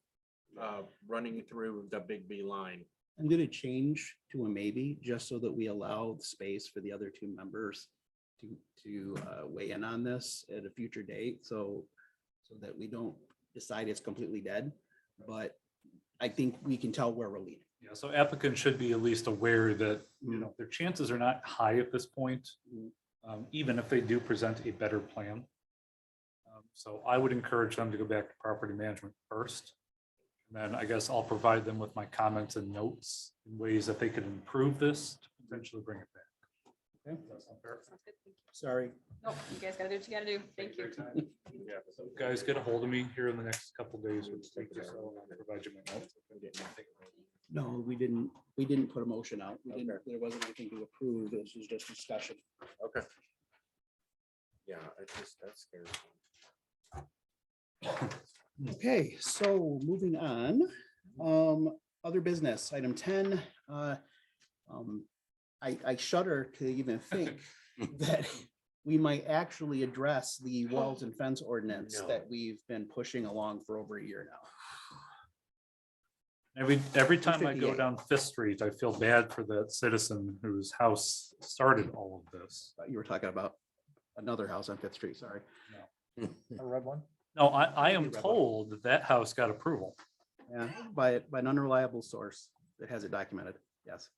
of running through the Big B line. I'm gonna change to a maybe, just so that we allow the space for the other 2 members to weigh in on this at a future date, so that we don't decide it's completely dead, but I think we can tell where we're leading. Yeah, so applicants should be at least aware that, you know, their chances are not high at this point, even if they do present a better plan. So I would encourage them to go back to property management first. And then I guess I'll provide them with my comments and notes in ways that they could improve this to potentially bring it back. Okay. Does that sound fair? Sounds good. Thank you. Sorry. Nope, you guys gotta do what you gotta do. Thank you. Yeah, so guys, get a hold of me here in the next couple of days. We'll take this out and I'll provide you my notes. No, we didn't put a motion out. We didn't, there wasn't anything to approve. This was just discussion. Okay. Yeah, that scares me. Okay, so moving on, other business, item 10. I shudder to even think that we might actually address the walls and fence ordinance No. that we've been pushing along for over a year now. Every time I go 258. down Fifth Street, I feel bad for that citizen whose house started all of this. You were talking about another house on Fifth Street, sorry. A red one? No, I am told that that house got approval. Yeah, by an unreliable source that has it documented, yes.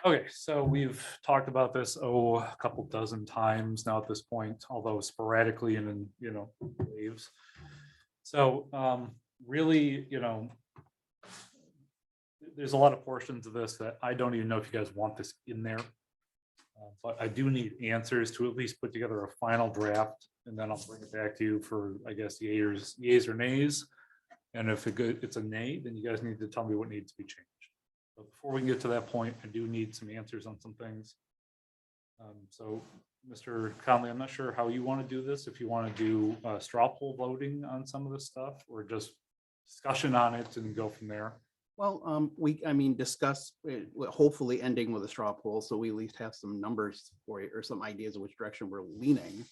Okay, so we've talked about this, a couple dozen times now at this point, although sporadically and in, you know, waves. So really, you know, there's a lot of portions of this that I don't even know if you guys want this in there. But I do need answers to at least put together a final draft, and then I'll bring it back to you for, I guess, yeas or nays. And if it's a nay, then you guys need to tell me what needs to be changed. But before we can get to that point, I do need some answers on some things. So, Mr. Conley, I'm not sure how you want to do this, if you want to do straw poll voting on some of this stuff, or just discussion on it and go from there. Well, discuss, hopefully ending with a straw poll, so we at least have some numbers for you, or some ideas of which direction we're leaning.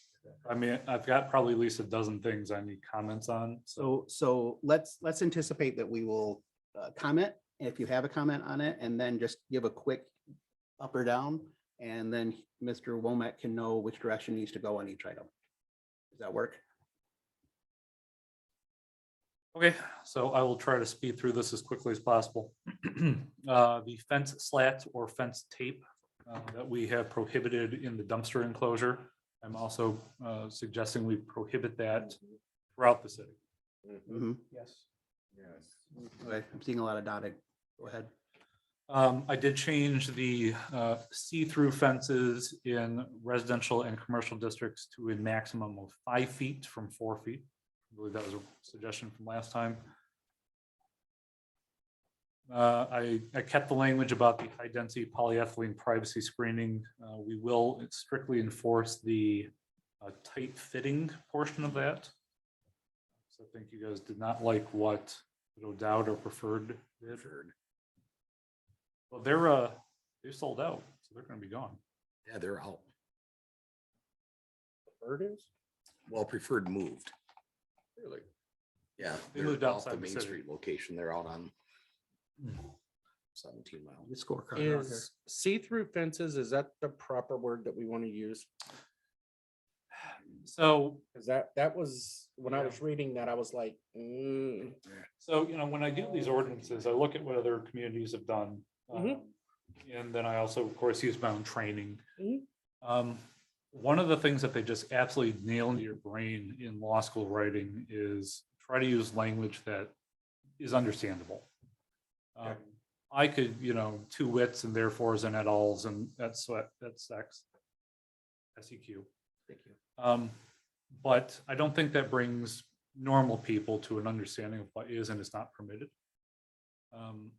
I mean, I've got probably at least a dozen things I need comments on. So let's anticipate that we will comment, if you have a comment on it, and then just give a quick up or down, and then Mr. Womack can know which direction needs to go on each item. Does that work? Okay, so I will try to speed through this as quickly as possible. The fence slats or fence tape that we have prohibited in the dumpster enclosure. I'm also suggesting we prohibit that throughout the city. Mhm. Yes. Yes. Okay, I'm seeing a lot of dotting. Go ahead. I did change the see-through fences in residential and commercial districts to a maximum of 5 feet from 4 feet. I believe that was a suggestion from last time. I kept the language about the high-density polyethylene privacy screening. We will strictly enforce the tight fitting portion of that. So I think you guys did not like what O'Dowd or Preferred did. Well, they're sold out, so they're going to be gone. Yeah, they're out. Bird is? Well, Preferred moved. Really? Yeah. They they're moved off outside the the Main city. Street location. They're out on 17 mile. The scorecard. out here. Is see-through fences, is that the proper word that we want to use? So, Because that was, when I was reading that, I was like, you know, when I do these ordinances, I look at what other communities have done. And then I also, of course, use my own training. One of the things that they just absolutely nail into your brain in law school writing is try to use language that is understandable. I could, you know, two wits and therefores and et als, and that's sex. SEQ. Thank you. But I don't think that brings normal people to an understanding of what is and is not permitted.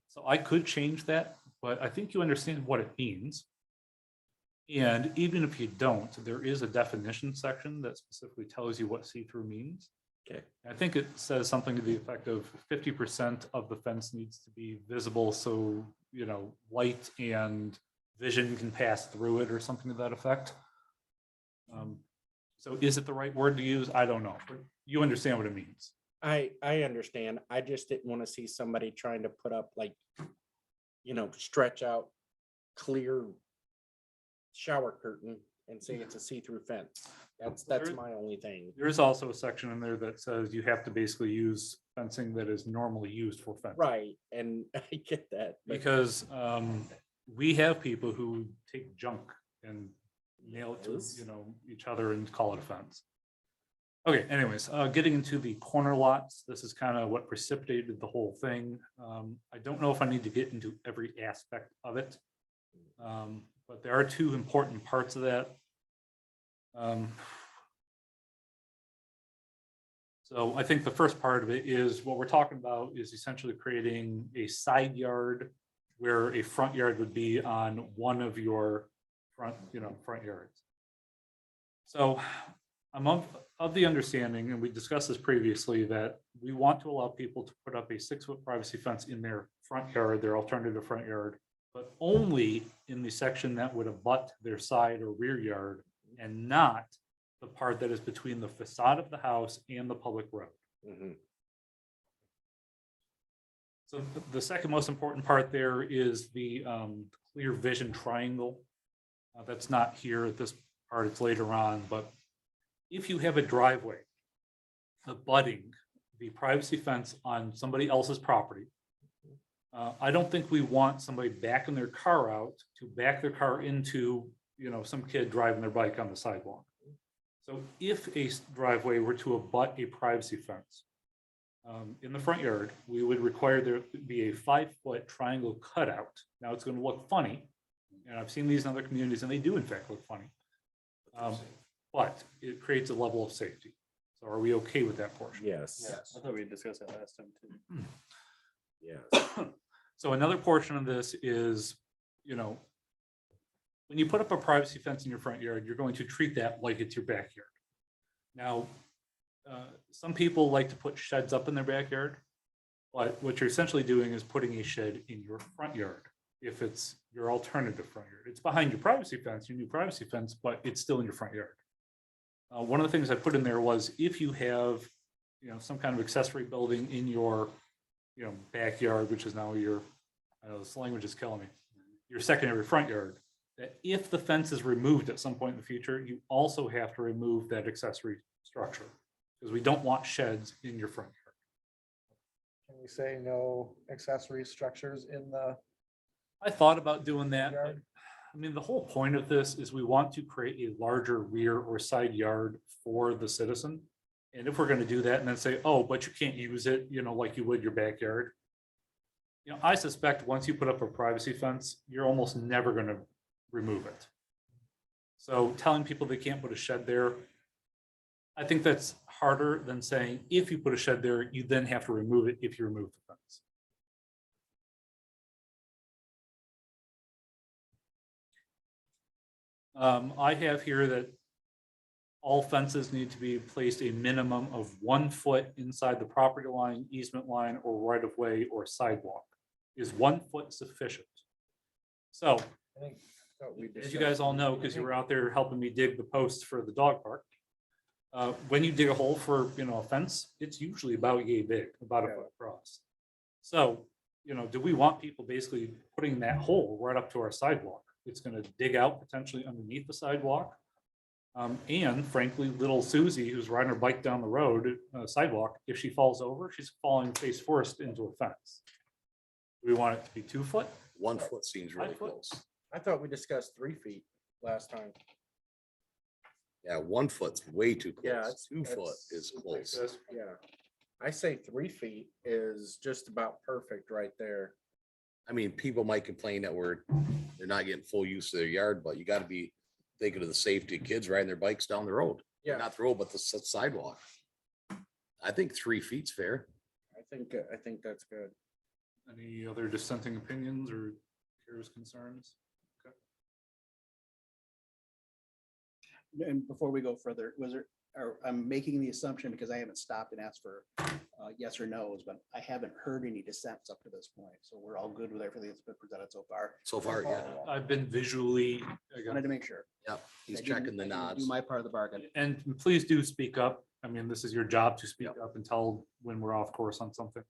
So I could change that, but I think you understand what it means. And even if you don't, there is a definition section that specifically tells you what see-through means. Okay. I think it says something to the effect of 50% of the fence needs to be visible, so, you know, light and vision can pass through it or something to that effect. So is it the right word to use? I don't know. But you understand what it means. I understand. I just didn't want to see somebody trying to put up like, you know, stretch out clear shower curtain and say it's a see-through fence. That's my only thing. There is also a section in there that says you have to basically use fencing that is normally used for fencing. Right, and I get that. but- Because we have people who take junk and nail it to, Yes. each other and call it a fence. Okay, anyways, getting into the corner lots, this is kind of what precipitated the whole thing. I don't know if I need to get into every aspect of it. But there are two important parts of that. So I think the first part of it is what we're talking about is essentially creating a side yard where a front yard would be on one of your front yards. So I'm of the understanding, and we discussed this previously, that we want to allow people to put up a 6-foot privacy fence in their front yard, their alternative front yard, but only in the section that would abut their side or rear yard, and not the part that is between the facade of the house and the public road. Mhm. So the second most important part there is the clear vision triangle. That's not here at this part, it's later on, but if you have a driveway abutting the privacy fence on somebody else's property, I don't think we want somebody backing their car out to back their car into, some kid driving their bike on the sidewalk. So if a driveway were to abut a privacy fence in the front yard, we would require there to be a 5-foot triangle cutout. Now it's going to look funny, and I've seen these in other communities, and they do in fact look funny. But it creates a level of safety. So are we okay with that portion? Yes, I thought we discussed that last time too. yes. So another portion of this is, when you put up a privacy fence in your front yard, you're going to treat that like it's your backyard. Now, some people like to put sheds up in their backyard, but what you're essentially doing is putting a shed in your front yard. If it's your alternative front yard, it's behind your privacy fence, your new privacy fence, but it's still in your front yard. One of the things I put in there was if you have, some kind of accessory building in your, backyard, which is now your, I know this language is killing me, your secondary front yard, that if the fence is removed at some point in the future, you also have to remove that accessory structure, because we don't want sheds in your front yard. Can we say no accessory structures in the I thought about doing that, but yard? I mean, the whole point of this is we want to create a larger rear or side yard for the citizen. And if we're going to do that and then say, oh, but you can't use it, like you would your backyard. I suspect once you put up a privacy fence, you're almost never going to remove it. So telling people they can't put a shed there, I think that's harder than saying, if you put a shed there, you then have to remove it if you remove the fence. I have here that all fences need to be placed a minimum of 1 foot inside the property line, easement line, or right of way or sidewalk. Is 1 foot sufficient? So, I think that we as you guys all know, because you were out there helping me dig the posts for the dog park, when you dig a hole for, a fence, it's usually about yay big, about a foot across. So, do we want people basically putting that hole right up to our sidewalk? It's going to dig out potentially underneath the sidewalk. And frankly, little Susie, who's riding her bike down the road, sidewalk, if she falls over, she's falling face first into a fence. Do we want it to be 2 foot? 1 foot seems really 5 foot? close. I thought we discussed 3 feet last time. Yeah, 1 foot's way too Yeah, close. 2 foot is close. Yeah, I say 3 feet is just about perfect right there. I mean, people might complain that they're not getting full use of their yard, but you gotta be thinking of the safety of kids riding their bikes down the road. Yeah. Not the road, but the sidewalk. I think 3 feet's fair. I think that's good. Any other dissenting opinions or curious concerns? And before we go further, I'm making the assumption because I haven't stopped and asked for yes or no's, but I haven't heard any dissents up to this point. So we're all good with everything that's been presented so far. So far, yeah. I've been visually, Wanted to make sure. Yep, he's I didn't- checking the I didn't nods. Do my part of the bargain. and please do speak up. I mean, this is your job to speak up and tell when we're off course on something.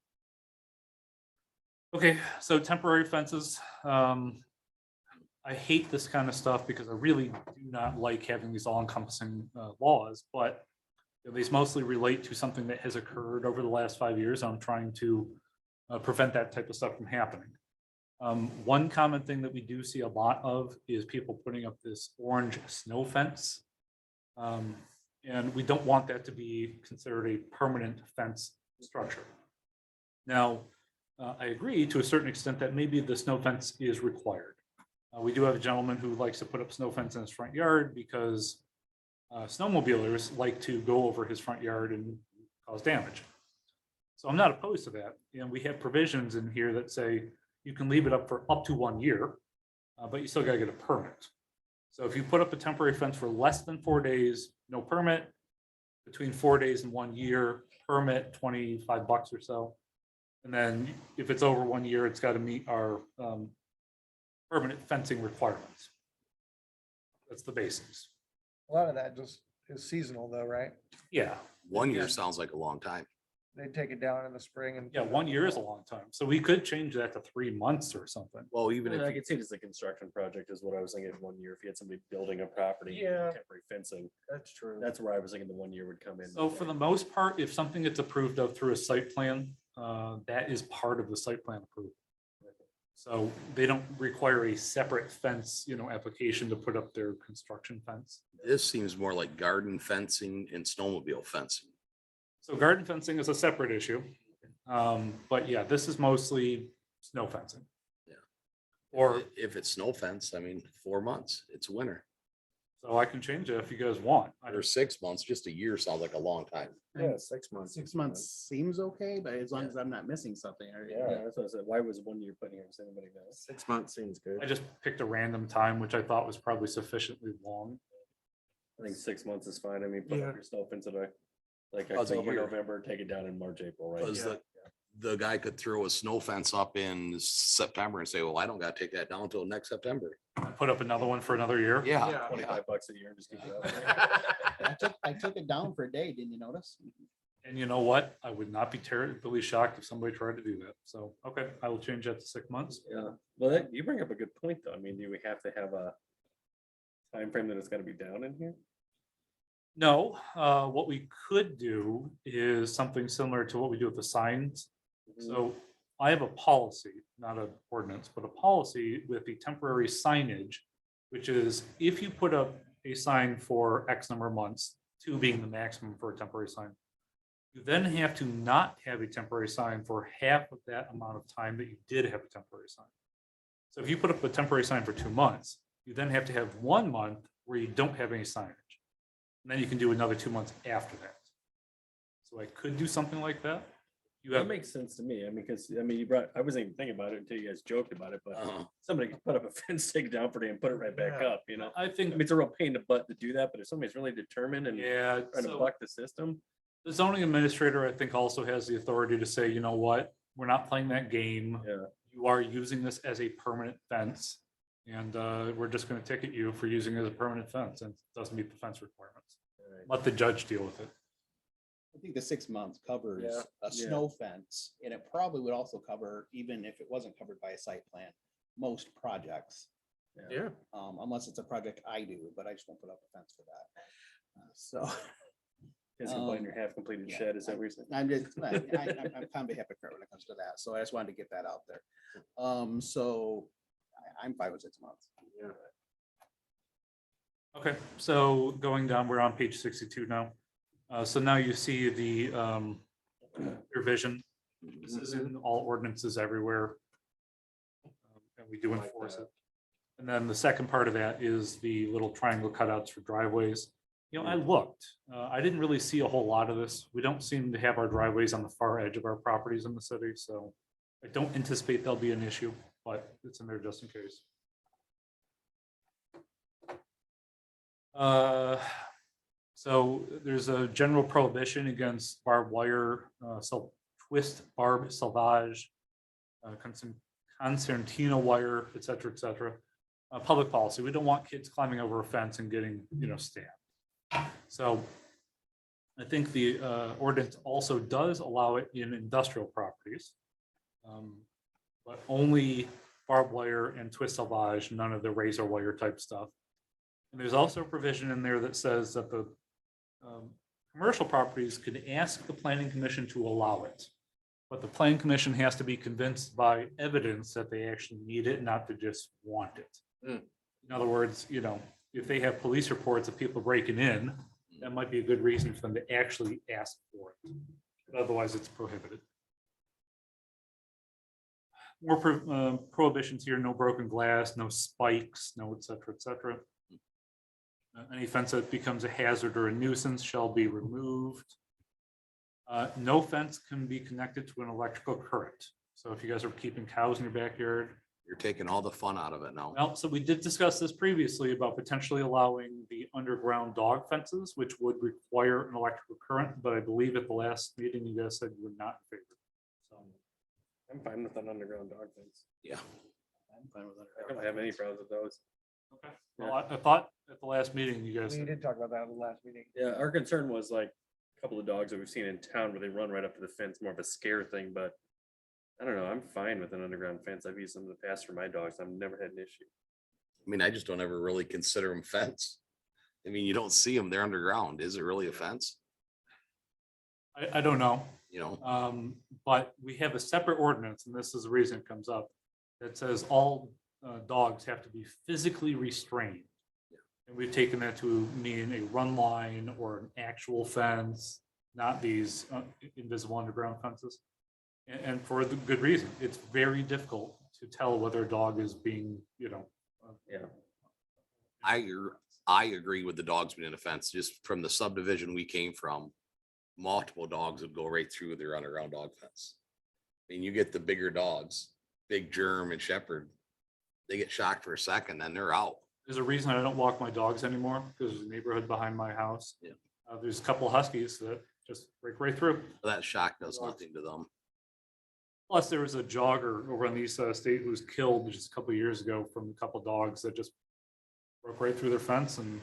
Okay, so temporary fences. I I hate this kind of stuff because I really do not like having these all encompassing laws, but these mostly relate to something that has occurred over the last 5 years. I'm trying to prevent that type of stuff from happening. One common thing that we do see a lot of is people putting up this orange snow fence. And we don't want that to be considered a permanent fence structure. Now, I agree to a certain extent that maybe the snow fence is required. We do have a gentleman who likes to put up snow fence in his front yard because snowmobilers like to go over his front yard and cause damage. So I'm not opposed to that. And we have provisions in here that say you can leave it up for up to 1 year, but you still got to get a permit. So if you put up a temporary fence for less than 4 days, no permit. Between 4 days and 1 year, permit, $25 or so. And then if it's over 1 year, it's got to meet our permanent fencing requirements. That's the basics. A lot of that just is seasonal though, right? Yeah, 1 year sounds like a long time. They take it down in the spring and. yeah, 1 year is a long time. So we could change that to 3 months or something. Well, even if I you could see it as a construction project is what I was thinking. 1 year, if you had somebody building a property, Yeah. temporary fencing, That's true. that's where I was thinking the 1 year would come in. So for the most part, if something gets approved of through a site plan, that is part of the site plan approval. So they don't require a separate fence, application to put up their construction fence. this seems more like garden fencing and snowmobile fencing. So garden fencing is a separate issue. But yeah, this is mostly snow fencing. Yeah. Or, If it's snow fence, I mean, 4 months, it's winter. so I can change it if you guys want. Or 6 months, just a year sounds like a long time. Yeah, 6 months. 6 months seems okay, but as long as I'm not missing something. Yeah, that's what I said. Why was 1 year putting here? Does anybody know? 6 months seems good. I just picked a random time, which I thought was probably sufficiently long. I think 6 months is fine. I mean, put Yeah. up your snow fence in like How's a October, year? November, take it down in March, April, right? Because the guy could throw a snow fence up in September and say, well, I don't gotta take that down until next September. Put up another one for another year. Yeah. Yeah. $25 a year and just keep it up. I took it down for a day, didn't you notice? And you know what? I would not be terribly shocked if somebody tried to do that. So, okay, I will change that to 6 months. Yeah, well, you bring up a good point, though. I mean, do we have to have a time frame that it's gotta be down in here? No, what we could do is something similar to what we do with the signs. So I have a policy, not an ordinance, but a policy with the temporary signage, which is if you put up a sign for X number of months, 2 being the maximum for a temporary sign, you then have to not have a temporary sign for half of that amount of time that you did have a temporary sign. So if you put up a temporary sign for 2 months, you then have to have 1 month where you don't have any signage. And then you can do another 2 months after that. So I could do something like that. You That have, makes sense to me. I mean, because, I wasn't even thinking about it until you guys joked about it, but Uh-huh. somebody could put up a fence, take it down for a day and put it right back Yeah. up, I I think, mean, it's a real pain in the butt to do that, but if somebody's really determined and yeah, trying to so buck the system. the zoning administrator, I think, also has the authority to say, you know what, we're not playing that game. Yeah. You are using this as a permanent fence. And we're just gonna ticket you for using it as a permanent fence and it doesn't meet the fence requirements. Let the judge deal with it. I think the 6 months covers Yeah. a Yeah. snow fence, and it probably would also cover, even if it wasn't covered by a site plan, most projects. Yeah. Unless it's a project I do, but I just won't put up a fence for that. So It's combining your half completed yeah, shed, is that what you're saying? I'm just, I'm kind of a hypocrite when it comes to that. So I just wanted to get that out there. So I'm fine with 6 months. Yeah. Okay, so going down, we're on page 62 now. So now you see the revision. This is in all ordinances everywhere. And we do enforce it. And then the second part of that is the little triangle cutouts for driveways. I looked, I didn't really see a whole lot of this. We don't seem to have our driveways on the far edge of our properties in the city, so I don't anticipate there'll be an issue, but it's in there just in case. So there's a general prohibition against barbed wire, twist, barb, selvage, concertina wire, et cetera. Public policy, we don't want kids climbing over a fence and getting, stabbed. So I think the ordinance also does allow it in industrial properties. But only barbed wire and twist selvage, none of the razor wire type stuff. And there's also a provision in there that says that the commercial properties could ask the planning commission to allow it. But the planning commission has to be convinced by evidence that they actually need it, not to just want it. Mm. In other words, you know, if they have police reports of people breaking in, that might be a good reason for them to actually ask for it. But otherwise, it's prohibited. More prohibitions here: no broken glass, no spikes, no et cetera, et cetera. Any fence that becomes a hazard or a nuisance shall be removed. No fence can be connected to an electrical current. So if you guys are keeping cows in your backyard, You're taking all the fun out of it now. well, so we did discuss this previously about potentially allowing the underground dog fences, which would require an electrical current, but I believe at the last meeting you guys said you were not in favor. So I'm fine with an underground dog fence. Yeah. I'm fine with that. I don't have any problems with those. okay. Well, I thought at the last meeting you guys We said, did talk about that in the last meeting. Yeah, our concern was like a couple of dogs that we've seen in town where they run right up to the fence, more of a scare thing, but I don't know, I'm fine with an underground fence. I've used them in the past for my dogs. I've never had an issue. I mean, I just don't ever really consider them fence. I mean, you don't see them, they're underground. Is it really a fence? I don't know. You know, But we have a separate ordinance, and this is the reason it comes up, that says all dogs have to be physically restrained. And we've taken that to mean a run line or an actual fence, not these invisible underground fences. And for the good reason, it's very difficult to tell whether a dog is being, you know. Yeah. I agree with the dogs being in a fence, just from the subdivision we came from. Multiple dogs would go right through their underground dog fence. I mean, you get the bigger dogs, big German and Shepherd, they get shocked for a second, then they're out. There's a reason I don't walk my dogs anymore, because there's a neighborhood behind my house. Yeah. There's a couple of huskies that just break right through. That shock does nothing to them. Plus, there was a jogger over on the east side of the state who was killed just a couple of years ago from a couple of dogs that just broke right through their fence and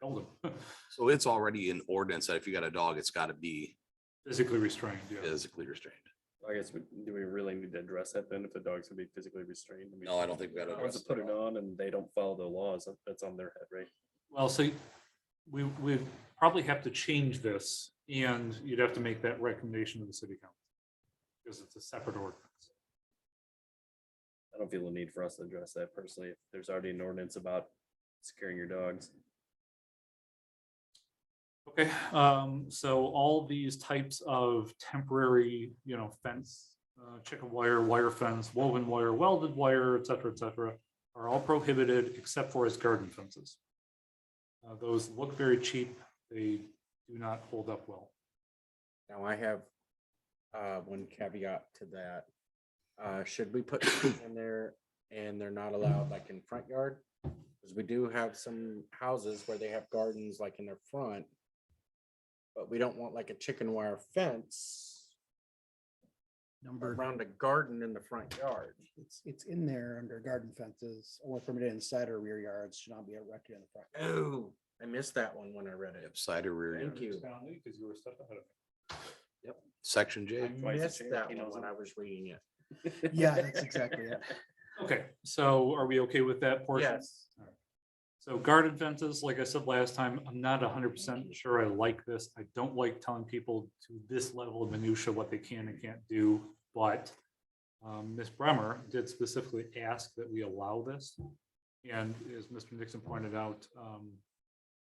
killed him. So it's already an ordinance that if you got a dog, it's got to be Physically restrained, yeah. physically restrained. I guess, do we really need to address that then if the dogs can be physically restrained? I mean, No, I don't think we got to Once address they put it. it on and they don't follow the laws, that's on their head, right? Well, see, we probably have to change this, and you'd have to make that recommendation to the city council, because it's a separate ordinance. I don't feel the need for us to address that personally. If there's already an ordinance about securing your dogs. Okay, so all these types of temporary, you know, fence, chicken wire, wire fence, woven wire, welded wire, et cetera, are all prohibited except for as garden fences. Those look very cheap. They do not hold up well. Now I have one caveat to that. Should we put trees in there and they're not allowed like in front yard? Because we do have some houses where they have gardens like in their front. But we don't want like a chicken wire fence Number, around a garden in the front yard. it's in there under garden fences or permitted inside or rear yards should not be erected in the front. Oh, I missed that one when I read it. Side or rear Thank yard. you. Because you were stuck ahead of me. Section J. I Twice a missed chair, that he one knows when it. I was reading it. Yeah, that's exactly it. Okay, so are we okay with that portion? Yes. So garden fences, like I said last time, I'm not 100% sure I like this. I don't like telling people to this level of minutia what they can and can't do, but Ms. Bremer did specifically ask that we allow this. And as Mr. Nixon pointed out,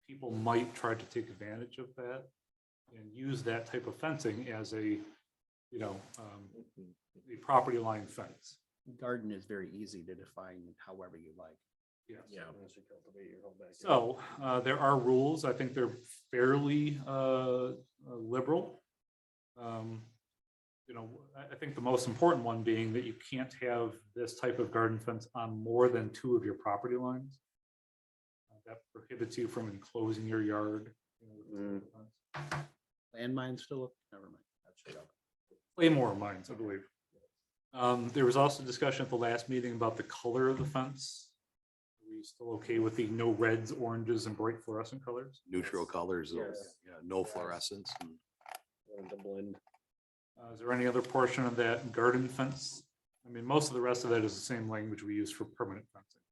people might try to take advantage of that and use that type of fencing as a, you know, a property line fence. Garden is very easy to define however you like. Yes. Yeah. Unless you cultivate your whole backyard. So there are rules. I think they're fairly liberal. You know, I think the most important one being that you can't have this type of garden fence on more than 2 of your property lines. That prohibits you from enclosing your yard. You know, with this type of fence. Landmines still, never mind. That's straight up. Claymore mines, I believe. There was also discussion at the last meeting about the color of the fence. Are we still okay with the no reds, oranges, and bright fluorescent colors? Neutral colors. Yes. Yeah, no fluorescence. The blend. Is there any other portion of that garden fence I mean, most of the rest of that is the same language we use for permanent fencing.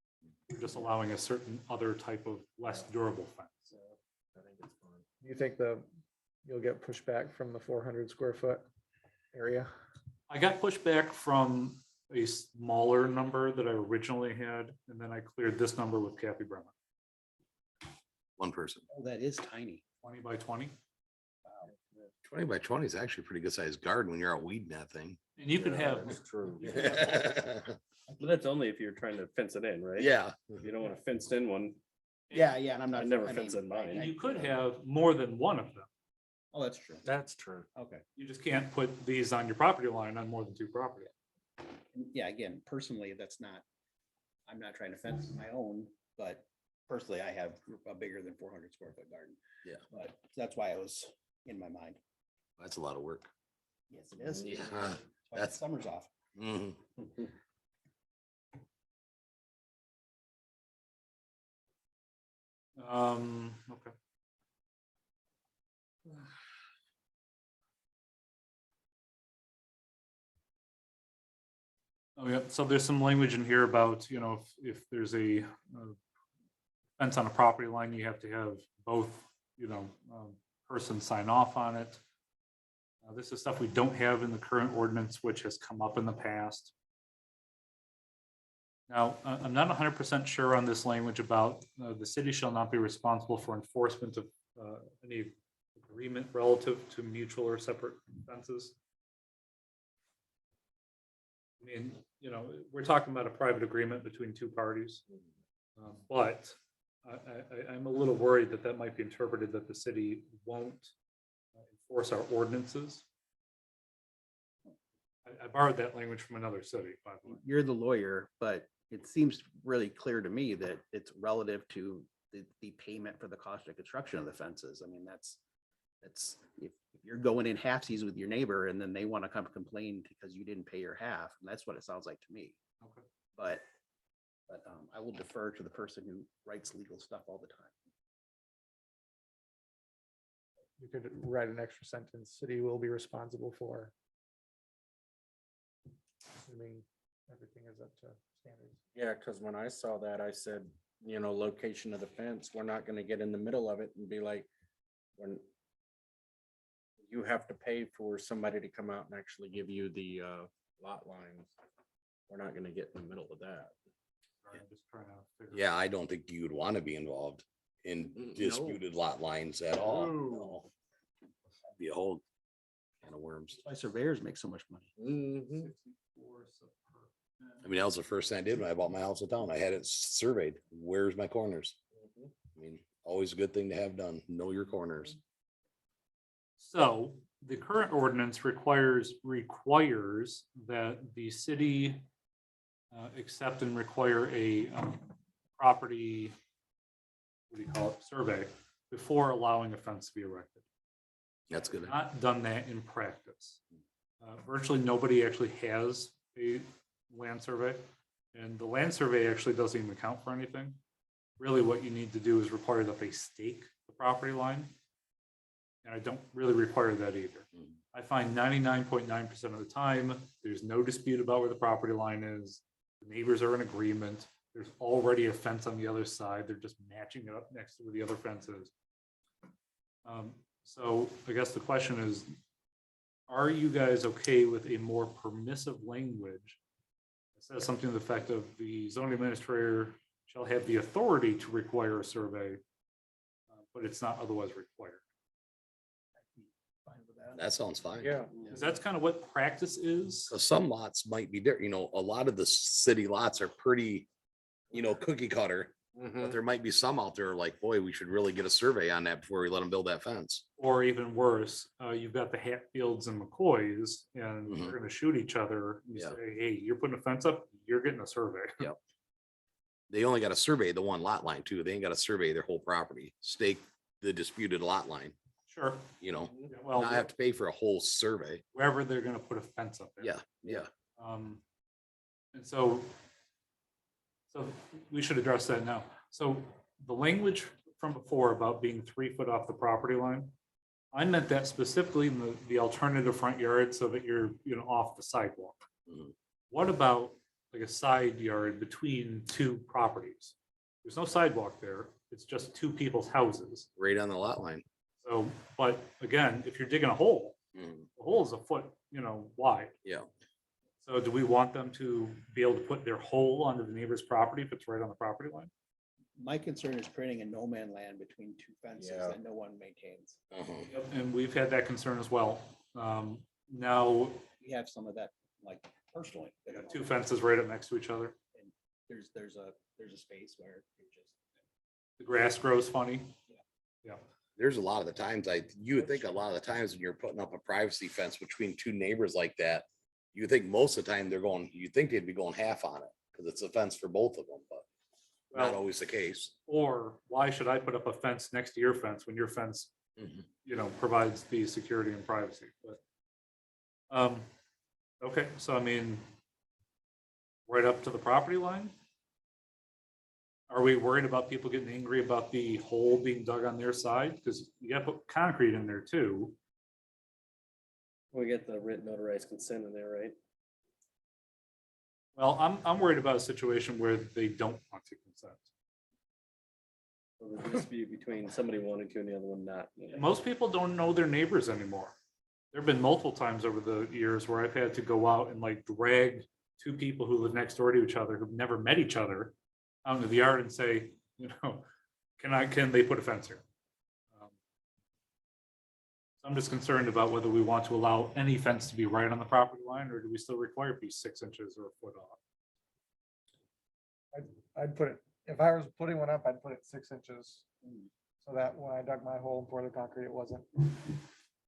We're just allowing a certain other type of less durable fence. I think it's fine. Do you think you'll get pushback from the 400 square foot area? I got pushback from a smaller number that I originally had, and then I cleared this number with Kathy Bremer, One person. Oh, that is tiny. 20 by 20. 20 by 20 is actually a pretty good sized garden when you're out weeding that thing. And you can have, That's true. But that's only if you're trying to fence it in, right? Yeah. If you don't want a fenced in one, Yeah, and I'm not. I never mean, fence in mine. and you could have more than one of them. Oh, that's true. That's true. Okay. You just can't put these on your property line on more than 2 properties. Yeah, again, personally, I'm not trying to fence my own, but personally, I have a bigger than 400 square foot garden. Yeah. But that's why it was in my mind. That's a lot of work. Yes, it is. Yeah. That's why That's- summer's off. Mhm. Okay. Oh, yeah, so there's some language in here about, if there's a fence on a property line, you have to have both, persons sign off on it. This is stuff we don't have in the current ordinance, which has come up in the past. Now, I'm not 100% sure on this language about the city shall not be responsible for enforcement of any agreement relative to mutual or separate fences. I mean, we're talking about a private agreement between 2 parties. But I'm a little worried that might be interpreted that the city won't enforce our ordinances. I borrowed that language from another city, by the way. You're the lawyer, but it seems really clear to me that it's relative to the payment for the cost of construction of the fences. I mean, that's if you're going in halfsies with your neighbor and then they want to come complain because you didn't pay your half, and that's what it sounds like to me. Okay. But I will defer to the person who writes legal stuff all the time. You could write an extra sentence, city will be responsible for. Assuming everything is up to standards. Yeah, because when I saw that, I said, location of the fence, we're not gonna get in the middle of it and be like, when you have to pay for somebody to come out and actually give you the lot lines. We're not gonna get in the middle of that. Sorry, I'm just trying to figure. Yeah, I don't think you would want to be involved in No. disputed lot lines at all. No. No. That'd be a whole can of worms. That's why surveyors make so much money. Mhm. 64 sub per- I mean, that was the first thing I did when I bought my house in town. I had it surveyed. Where's my corners? I mean, always a good thing to have done. Know your corners. So the current ordinance requires that the city accept and require a property, what do you call it, survey before allowing a fence to be erected. That's good. Not done that in practice. Virtually nobody actually has a land survey, and the land survey actually doesn't even count for anything. Really, what you need to do is require that they stake the property line. And I don't really require that either. I find 99.9% of the time, there's no dispute about where the property line is. The neighbors are in agreement. There's already a fence on the other side. They're just matching it up next to where the other fence is. So I guess the question is, are you guys okay with a more permissive language? It says something to the effect of the zoning administrator shall have the authority to require a survey, but it's not otherwise required. Fine with that. That sounds fine. Yeah. Because that's kind of what practice is. So some lots might be different, a lot of the city lots are pretty, cookie cutter. But there might be some out there like, boy, we should really get a survey on that before we let them build that fence. Or even worse, you've got the Hatfields and McCoys, and Mhm. they're gonna shoot each other. You Yeah. say, hey, you're putting a fence up, you're getting a survey. Yep. They only got to survey the one lot line too. They ain't got to survey their whole property, stake the disputed lot line, Sure. Well, not have to pay for a whole survey. wherever they're gonna put a fence up there. Yeah. And so we should address that now. So the language from before about being 3 foot off the property line, I meant that specifically in the alternative front yard so that you're, off the sidewalk. Mhm. what about like a side yard between two properties? There's no sidewalk there. It's just two people's houses. Right on the lot line. So, but again, if you're digging a hole, Mhm. the hole is a foot, wide. Yeah. So do we want them to be able to put their hole onto the neighbor's property if it's right on the property line? My concern is creating a no man land between two fences Yeah. that no one maintains. Uh-huh. And we've had that concern as well. Now, We have some of that, like personally. you got two fences right up next to each other. And there's a space where you just. The grass grows funny. There's a lot of the times you would think a lot of the times when you're putting up a privacy fence between two neighbors like that, you would think most of the time you'd think they'd be going half on it because it's a fence for both of them, but not Well, always the case. or why should I put up a fence next to your fence when your fence, Mhm. provides the security and privacy? But, okay, so I mean, right up to the property line? Are we worried about people getting angry about the hole being dug on their side? Because you gotta put concrete in there too. We get the written notarized consent in there, right? Well, I'm worried about a situation where they don't want to consent. Or the dispute between somebody wanting to and the other one not. Most people don't know their neighbors anymore. There've been multiple times over the years where I've had to go out and like drag two people who live next door to each other who've never met each other out into the yard and say, can they put a fence here? I'm just concerned about whether we want to allow any fence to be right on the property line, or do we still require it to be 6 inches or a foot off? I'd put it, if I was putting one up, I'd put it 6 inches. So that when I dug my hole and poured the concrete, it wasn't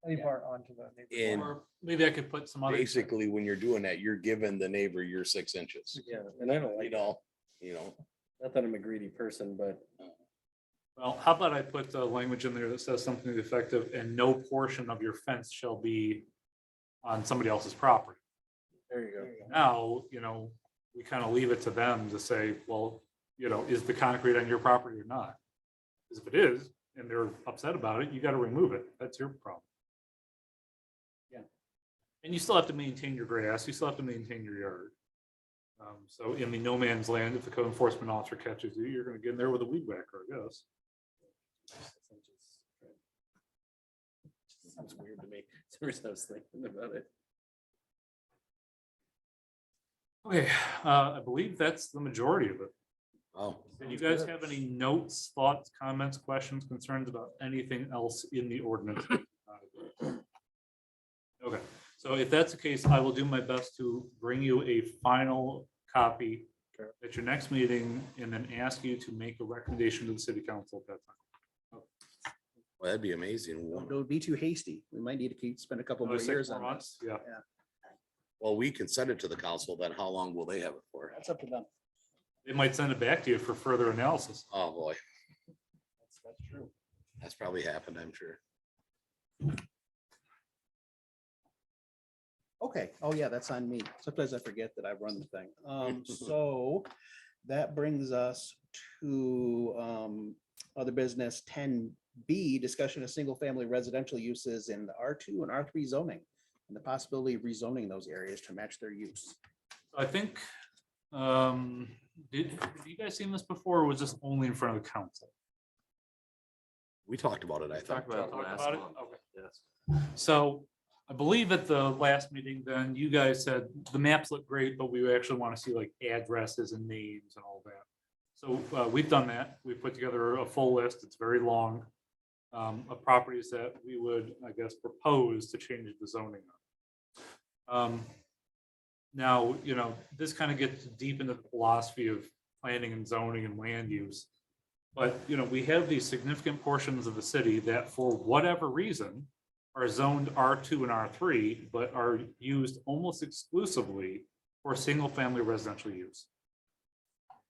any part onto the neighbor's And lawn. Or maybe I could put some other. basically, when you're doing that, you're giving the neighbor your 6 inches. Yeah, and I don't like that. Not Not that I'm a greedy person, but Well, how about I put the language in there that says something to the effect of, and no portion of your fence shall be on somebody else's property. There you go. Now, we kind of leave it to them to say, well, is the concrete on your property or not? Because if it is, and they're upset about it, you got to remove it. That's your problem. Yeah. And you still have to maintain your grass. You still have to maintain your yard. So in the no man's land, if the code enforcement officer catches you, you're going to get in there with a weed whacker, I guess. sounds weird to me. Seriously, I was thinking about it. Okay, I believe that's the majority of it. Oh, Do you guys have any notes, thoughts, comments, questions, concerns about anything else in the ordinance? Okay, so if that's the case, I will do my best to bring you a final copy at your next meeting and then ask you to make a recommendation to the city council at that time. well, that'd be amazing. It would be too hasty. We might need to spend a couple more 6 years more on months, this. yeah. Well, we can send it to the council, then how long will they have it for? That's up to them. They might send it back to you for further analysis. Oh, boy, That's true. that's probably happened, I'm sure. Okay. Oh, yeah, that's on me. Sometimes I forget that I run the thing. So that brings us to other business 10B, discussion of single family residential uses in the R2 and R3 zoning and the possibility of rezoning those areas to match their use. I think, did you guys seen this before, or was this only in front of the council? We talked about it, I thought. Talked about it? Okay. So I believe at the last meeting, then you guys said the maps look great, but we actually want to see like addresses and names and all that. So we've done that. We've put together a full list. It's very long of properties that we would, I guess, propose to change the zoning on. Now, this kind of gets deep into the philosophy of planning and zoning and land use. But, we have these significant portions of the city that for whatever reason are zoned R2 and R3, but are used almost exclusively for single family residential use.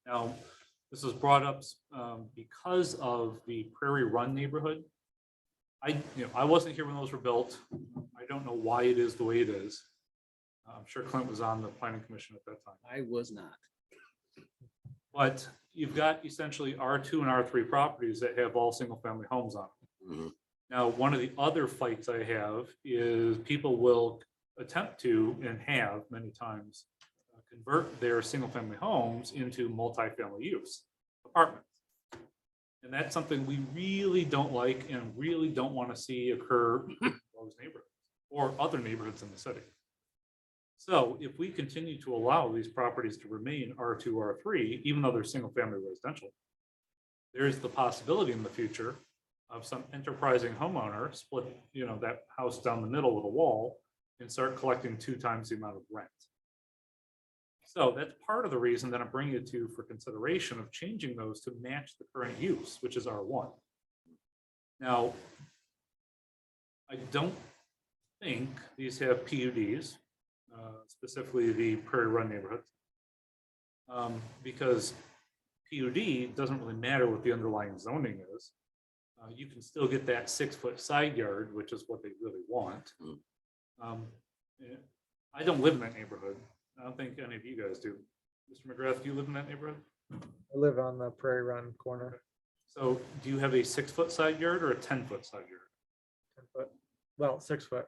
Now, this was brought up because of the Prairie Run neighborhood. I wasn't here when those were built. I don't know why it is the way it is. I'm sure Clint was on the planning commission at that time. I was not. But you've got essentially R2 and R3 properties that have all single family homes on them. Mhm. Now, one of the other fights I have is people will attempt to and have many times convert their single-family homes into multifamily use apartments. And that's something we really don't like and really don't want to see occur in those neighborhoods or other neighborhoods in the city. So if we continue to allow these properties to remain R2, R3, even though they're single-family residential, there's the possibility in the future of some enterprising homeowner split, that house down the middle with a wall and start collecting 2 times the amount of rent. So that's part of the reason that I'm bringing it to you for consideration of changing those to match the current use, which is R1. Now, I don't think these have PUDs, specifically the Prairie Run neighborhood, because PUD doesn't really matter what the underlying zoning is. You can still get that 6-foot side yard, which is what they really want. I don't live in that neighborhood. I don't think any of you guys do. Mr. McGrath, do you live in that neighborhood? I live on the Prairie Run corner. So do you have a 6-foot side yard or a 10-foot side yard? 10 foot. Well, 6 foot.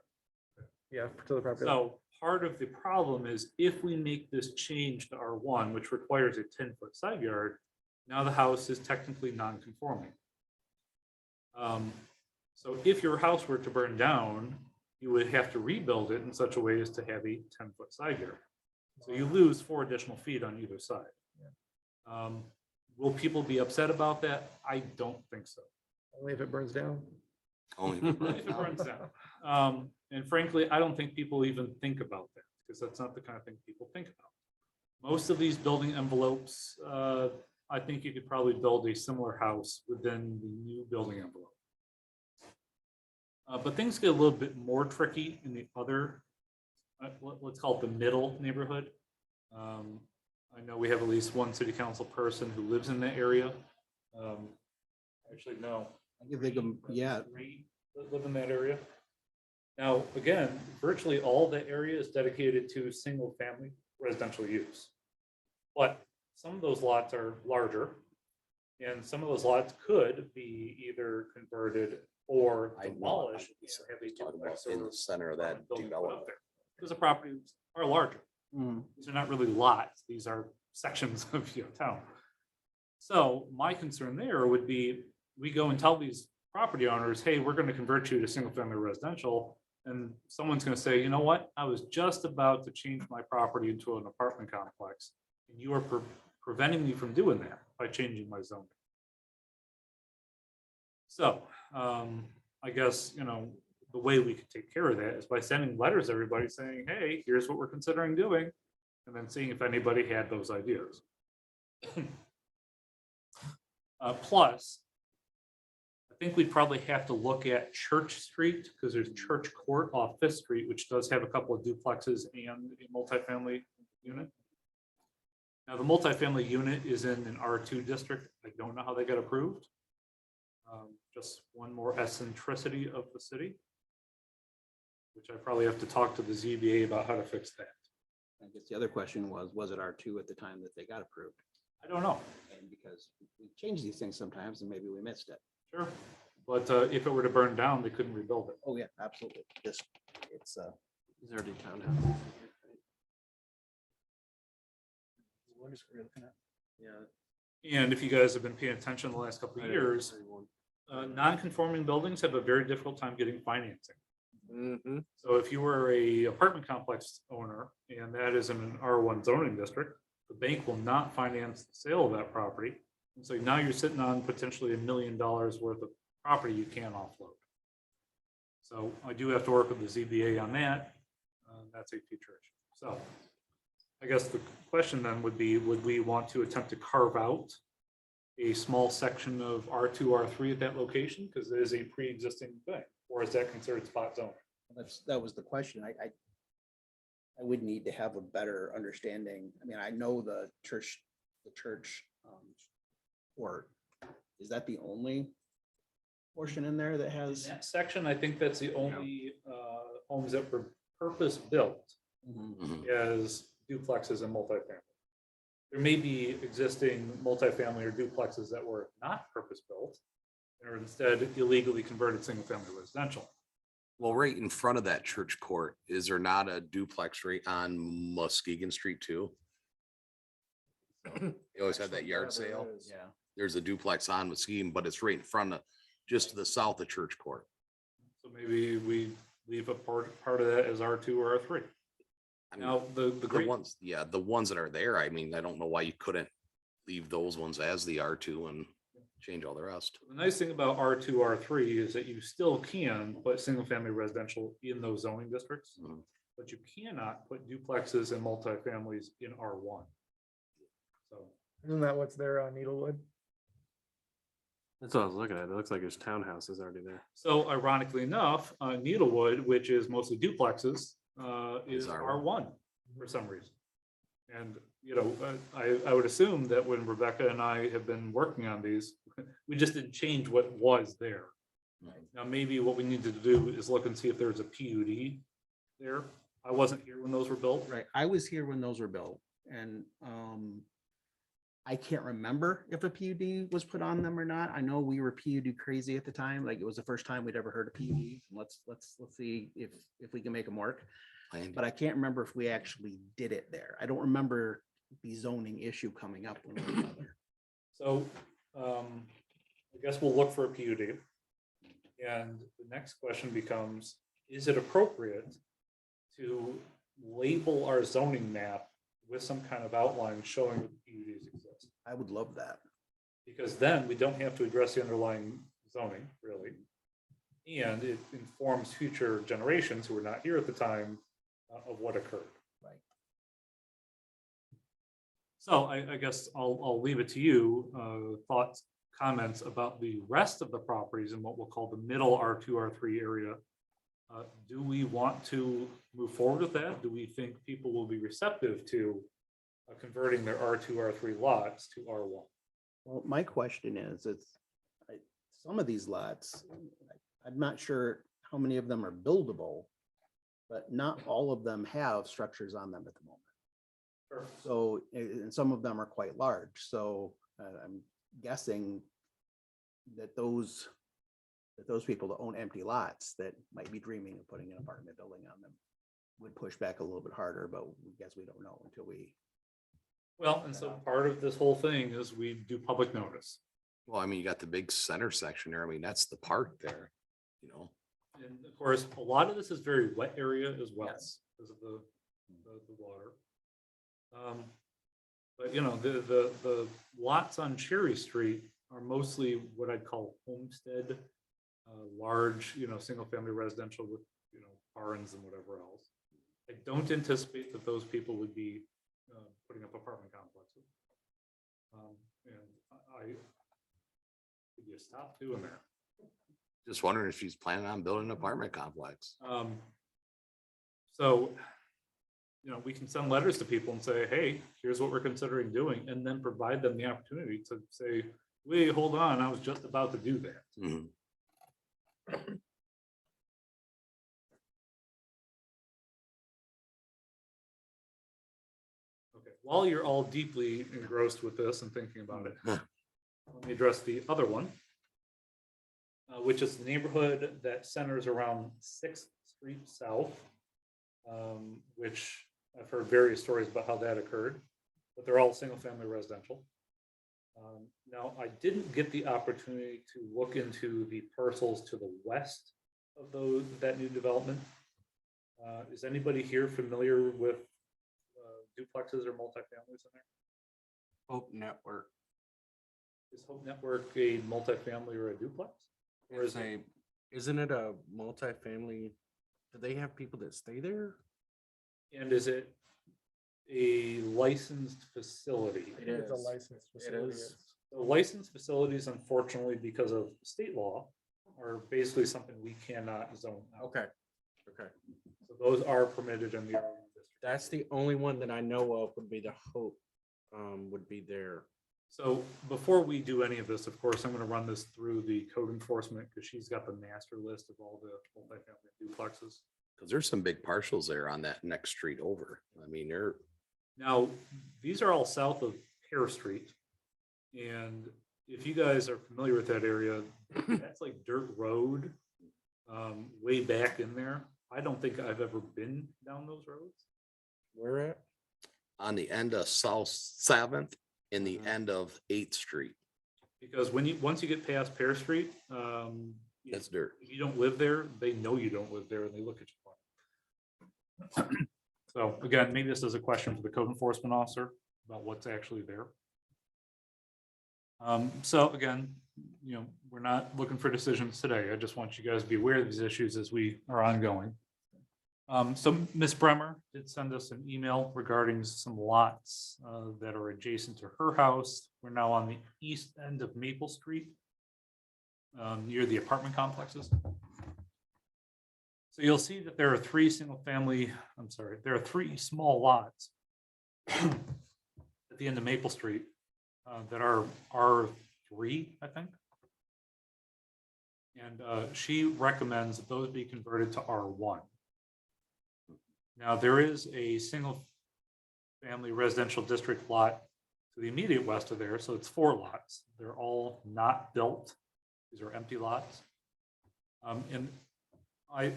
Yeah, to the property. So part of the problem is if we make this change to R1, which requires a 10-foot side yard, now the house is technically non-conforming. So if your house were to burn down, you would have to rebuild it in such a way as to have a 10-foot side yard. So you lose 4 additional feet on either side. Will people be upset about that? I don't think so. Only if it burns down. Only If it burns down. And frankly, I don't think people even think about that because that's not the kind of thing people think about. Most of these building envelopes, I think you could probably build a similar house within the new building envelope. But things get a little bit more tricky in the other, let's call it the middle neighborhood. I know we have at least one city council person who lives in that area. Actually, no. I can think of, yeah, 3 that live in that area. Now, again, virtually all the area is dedicated to single family residential use. But some of those lots are larger and some of those lots could be either converted or demolished. and have a duplex in or the center of that building put up development. there. Because the properties are larger. These are not really lots. These are sections of town. So my concern there would be, we go and tell these property owners, hey, we're going to convert you to single family residential. And someone's going to say, you know what? I was just about to change my property into an apartment complex. And you are preventing me from doing that by changing my zoning. So I guess, the way we could take care of that is by sending letters to everybody saying, hey, here's what we're considering doing. And then seeing if anybody had those ideas. Plus, I think we'd probably have to look at Church Street because there's Church Court off 5th Street, which does have a couple of duplexes and a multifamily unit. Now, the multifamily unit is in an R2 district. I don't know how they got approved. Just one more eccentricity of the city, which I probably have to talk to the ZBA about how to fix that. I guess the other question was it R2 at the time that they got approved? I don't know. And because we change these things sometimes and maybe we missed it. Sure. But if it were to burn down, they couldn't rebuild it. Oh, yeah, absolutely. It's It's already townhouse. what is we're looking at? Yeah. And if you guys have been paying attention the last couple of years, non-conforming buildings have a very difficult time getting financing. So if you were a apartment complex owner and that is in an R1 zoning district, the bank will not finance the sale of that property. And so now you're sitting on potentially $1 million worth of property you can't offload. So I do have to work with the ZBA on that. That's a future issue. So I guess the question then would be, would we want to attempt to carve out a small section of R2, R3 at that location? Because it is a pre-existing thing, or is that considered spot zoning? That was the question. I would need to have a better understanding. I mean, I know the church court. Is that the only portion in there that In has? that section, I think that's the only homes that were purpose-built as duplexes and multifamily. There may be existing multifamily or duplexes that were not purpose-built and are instead illegally converted single-family residential. Well, right in front of that church court, is there not a duplex right on Muskegon Street too? You always have that Actually, yard yeah, there sale. is. Yeah. There's a duplex on Muskegon, but it's right in front of, just to the south of Church Court. So maybe we leave a part of that as R2 or R3. I mean, Now, the the great, ones, yeah, the ones that are there, I mean, I don't know why you couldn't leave those ones as the R2 and change all the rest. the nice thing about R2, R3 is that you still can put single family residential in those zoning districts, Mhm. but you cannot put duplexes and multifamilies in R1. So, Isn't that what's there on Needlewood? That's what I was looking at. It looks like there's townhouses already there. so ironically enough, Needlewood, which is mostly duplexes, is R1. R1 for some reason. And, you know, I would assume that when Rebecca and I have been working on these, we just didn't change what was there. Right. Now, maybe what we need to do is look and see if there's a PUD there. I wasn't here when those were built. Right, I was here when those were built, and I can't remember if a PUD was put on them or not. I know we were PUD crazy at the time, like it was the first time we'd ever heard of PUD. Let's see if we can make them work. Planned. But I can't remember if we actually did it there. I don't remember the zoning issue coming up when we were there. So I guess we'll look for a PUD. And the next question becomes, is it appropriate to label our zoning map with some kind of outline showing that PUDs exist? I would love that. Because then we don't have to address the underlying zoning, really. And it informs future generations who were not here at the time of what occurred. Right. So I guess I'll leave it to you, thoughts, comments about the rest of the properties in what we'll call the middle R2, R3 area. Do we want to move forward with that? Do we think people will be receptive to converting their R2, R3 lots to R1? Well, my question is, some of these lots, I'm not sure how many of them are buildable, but not all of them have structures on them at the moment. Sure. So, and some of them are quite large, so I'm guessing that those people that own empty lots that might be dreaming of putting an apartment building on them would push back a little bit harder, but we guess we don't know until we. Well, and so part of this whole thing is we do public notice. Well, I mean, you got the big center section there. I mean, that's the park there, you know. And of course, a lot of this is very wet area as well, Yes. because of the water. But you know, the lots on Cherry Street are mostly what I'd call homestead, large, you know, single family residential with, you know, barns and whatever else. I don't anticipate that those people would be putting up apartment complexes. And I could you stop doing that? Just wondering if she's planning on building an apartment complex. So, you know, we can send letters to people and say, hey, here's what we're considering doing, and then provide them the opportunity to say, wait, hold on, I was just about to do that. Mhm. Okay, while you're all deeply engrossed with this and thinking about it, let me address the other one, which is the neighborhood that centers around 6th Street South, which I've heard various stories about how that occurred, but they're all single family residential. Now, I didn't get the opportunity to look into the parcels to the west of that new development. Is anybody here familiar with duplexes or multifamilies in there? Hope Network Is Hope Network a multifamily or a duplex? Or is it? isn't it a multifamily? Do they have people that stay there? And is it a licensed facility? It It's a is. licensed It facility. is. The licensed facilities, unfortunately, because of state law, are basically something we cannot zone out. Okay, okay. So those are permitted in the R1 district. That's the only one that I know of would be the Hope, would be there. So before we do any of this, of course, I'm going to run this through the code enforcement because she's got the master list of all the multifamily duplexes. Cause there's some big parcels there on that next street over. I mean, they're, Now, these are all south of Pear Street. And if you guys are familiar with that area, that's like dirt road, way back in there. I don't think I've ever been down those roads. Where at? on the end of South 7th in the end of 8th Street. Because once you get past Pear Street, That's dirt. if you don't live there, they know you don't live there and they look at you funny. So again, maybe this is a question for the code enforcement officer about what's actually there. So again, we're not looking for decisions today. I just want you guys to be aware of these issues as we are ongoing. So Ms. Bremer did send us an email regarding some lots that are adjacent to her house. We're now on the east end of Maple Street, near the apartment complexes. So you'll see that there are three small lots at the end of Maple Street that are R3, I think. And she recommends that those be converted to R1. Now, there is a single family residential district lot to the immediate west of there, so it's 4 lots. They're all not built. These are empty lots. And I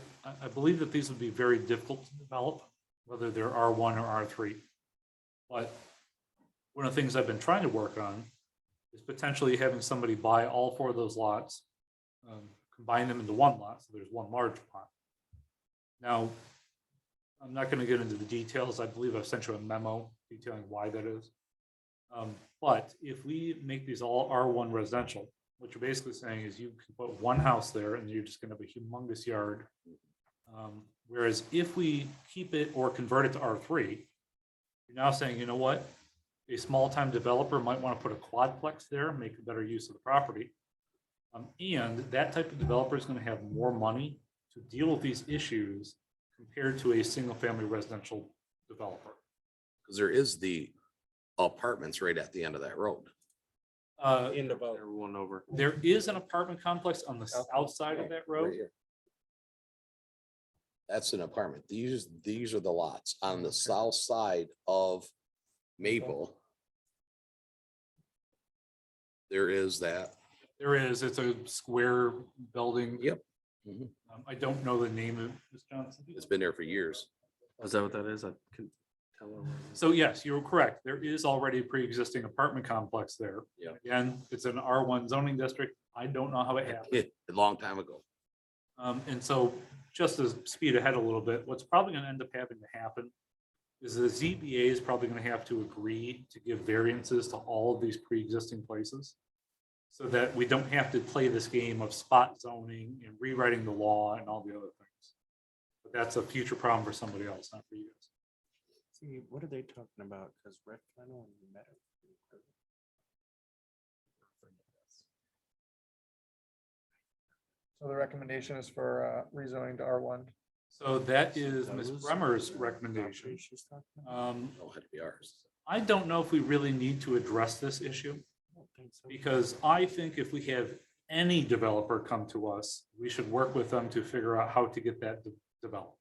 believe that these would be very difficult to develop, whether they're R1 or R3. But one of the things I've been trying to work on is potentially having somebody buy all 4 of those lots, combine them into one lot, so there's one large lot. Now, I'm not going to get into the details. I believe I've sent you a memo detailing why that is. But if we make these all R1 residential, what you're basically saying is you can put one house there and you're just going to have a humongous yard. Whereas if we keep it or convert it to R3, you're now saying, you know what? A small time developer might want to put a quadplex there, make a better use of the property. And that type of developer is going to have more money to deal with these issues compared to a single family residential developer. Because there is the apartments right at the end of that road. In about One over. There is an apartment complex on the south side of that road. Right here. That's an apartment. These are the lots on the south side of Maple. There is that. There is, it's a square building. Yep. Mhm. I don't know the name of this, Johnson. It's been there for years. Is that what that is? I couldn't tell. What it was. So yes, you're correct. There is already a pre-existing apartment complex there. Yeah. Again, it's an R1 zoning district. I don't know how it happened. A long time ago. And so just to speed ahead a little bit, what's probably going to end up having to happen is the ZBA is probably going to have to agree to give variances to all of these pre-existing places, so that we don't have to play this game of spot zoning and rewriting the law and all the other things. But that's a future problem for somebody else, not for you guys. See, what are they talking about? Because Red Flannel and Meadow. So the recommendation is for rezoning to R1. So that is Ms. Bremer's recommendation. She's talking about? Oh, had to be ours. I don't know if we really need to address this issue, I don't think so. because I think if we have any developer come to us, we should work with them to figure out how to get that developed.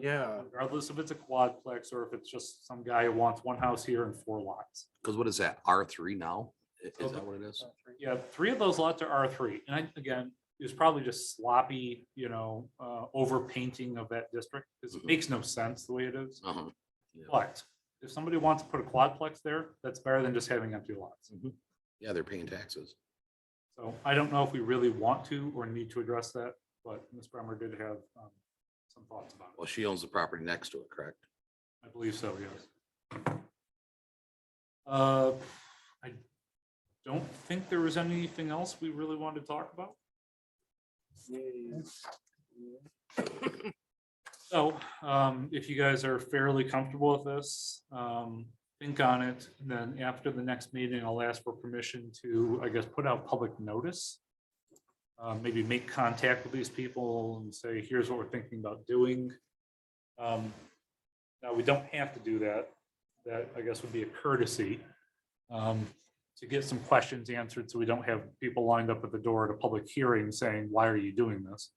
Yeah, Regardless if it's a quadplex or if it's just some guy who wants one house here and 4 lots. Because what is that? R3 now? Is that what it is? Yeah, 3 of those lots are R3. And again, it's probably just sloppy, over painting of that district, because it makes no sense the way it is. Uh-huh. Yeah. But if somebody wants to put a quadplex there, that's better than just having empty lots. Yeah, they're paying taxes. So I don't know if we really want to or need to address that, but Ms. Bremer did have some thoughts about it. Well, she owns the property next to it, correct? I believe so, yes. I don't think there was anything else we really wanted to talk about. So if you guys are fairly comfortable with this, think on it. And then after the next meeting, I'll ask for permission to, I guess, put out public notice. Maybe make contact with these people and say, here's what we're thinking about doing. Now, we don't have to do that. That, I guess, would be a courtesy to get some questions answered, so we don't have people lined up at the door at a public hearing saying, why are you doing this?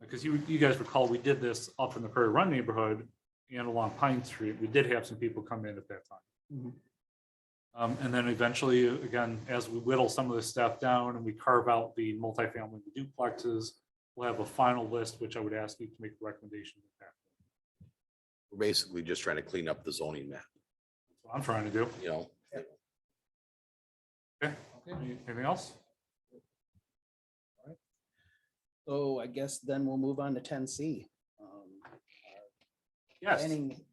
Because you guys recall, we did this up in the Prairie Run neighborhood and along Pine Street. We did have some people come in at that time. And then eventually, again, as we whittle some of this stuff down and we carve out the multifamily duplexes, we'll have a final list, which I would ask you to make a recommendation. We're basically just trying to clean up the zoning map, That's what I'm trying to do. you know? Okay, anything else? So I guess then we'll move on to 10C. Yes.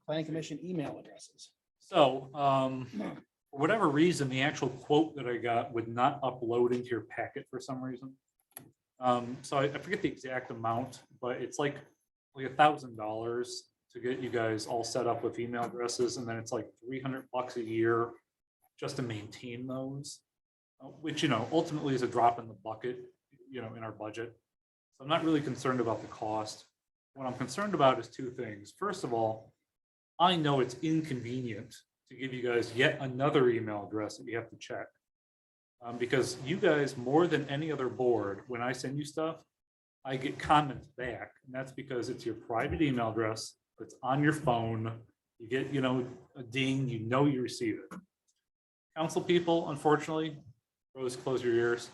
Planning Commission email addresses. So, for whatever reason, the actual quote that I got would not upload into your packet for some reason. So I forget the exact amount, but it's like $1,000 to get you guys all set up with email addresses, and then it's like $300 a year just to maintain those, which, ultimately is a drop in the bucket, in our budget. So I'm not really concerned about the cost. What I'm concerned about is two things. First of all, I know it's inconvenient to give you guys yet another email address that you have to check. Because you guys, more than any other board, when I send you stuff, I get comments back. And that's because it's your private email address. It's on your phone. You get, a ding, you receive it. Council people, unfortunately, Rose, close your ears.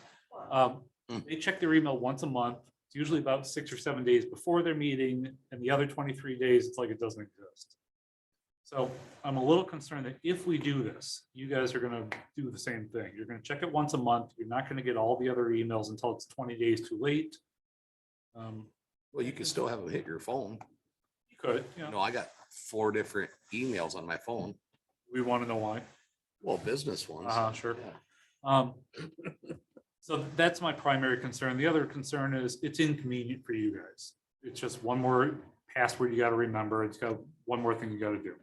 They check their email once a month. It's usually about 6 or 7 days before their meeting, and the other 23 days, it's like it doesn't exist. So I'm a little concerned that if we do this, you guys are gonna do the same thing. You're gonna check it once a month. You're not gonna get all the other emails until it's 20 days too late. Well, you can still have them hit your phone. You could, I got 4 different emails on my phone. we want to know why. Well, business ones. Sure. Yeah. So that's my primary concern. The other concern is it's inconvenient for you guys. It's just one more password you got to remember. It's got one more thing you got to do.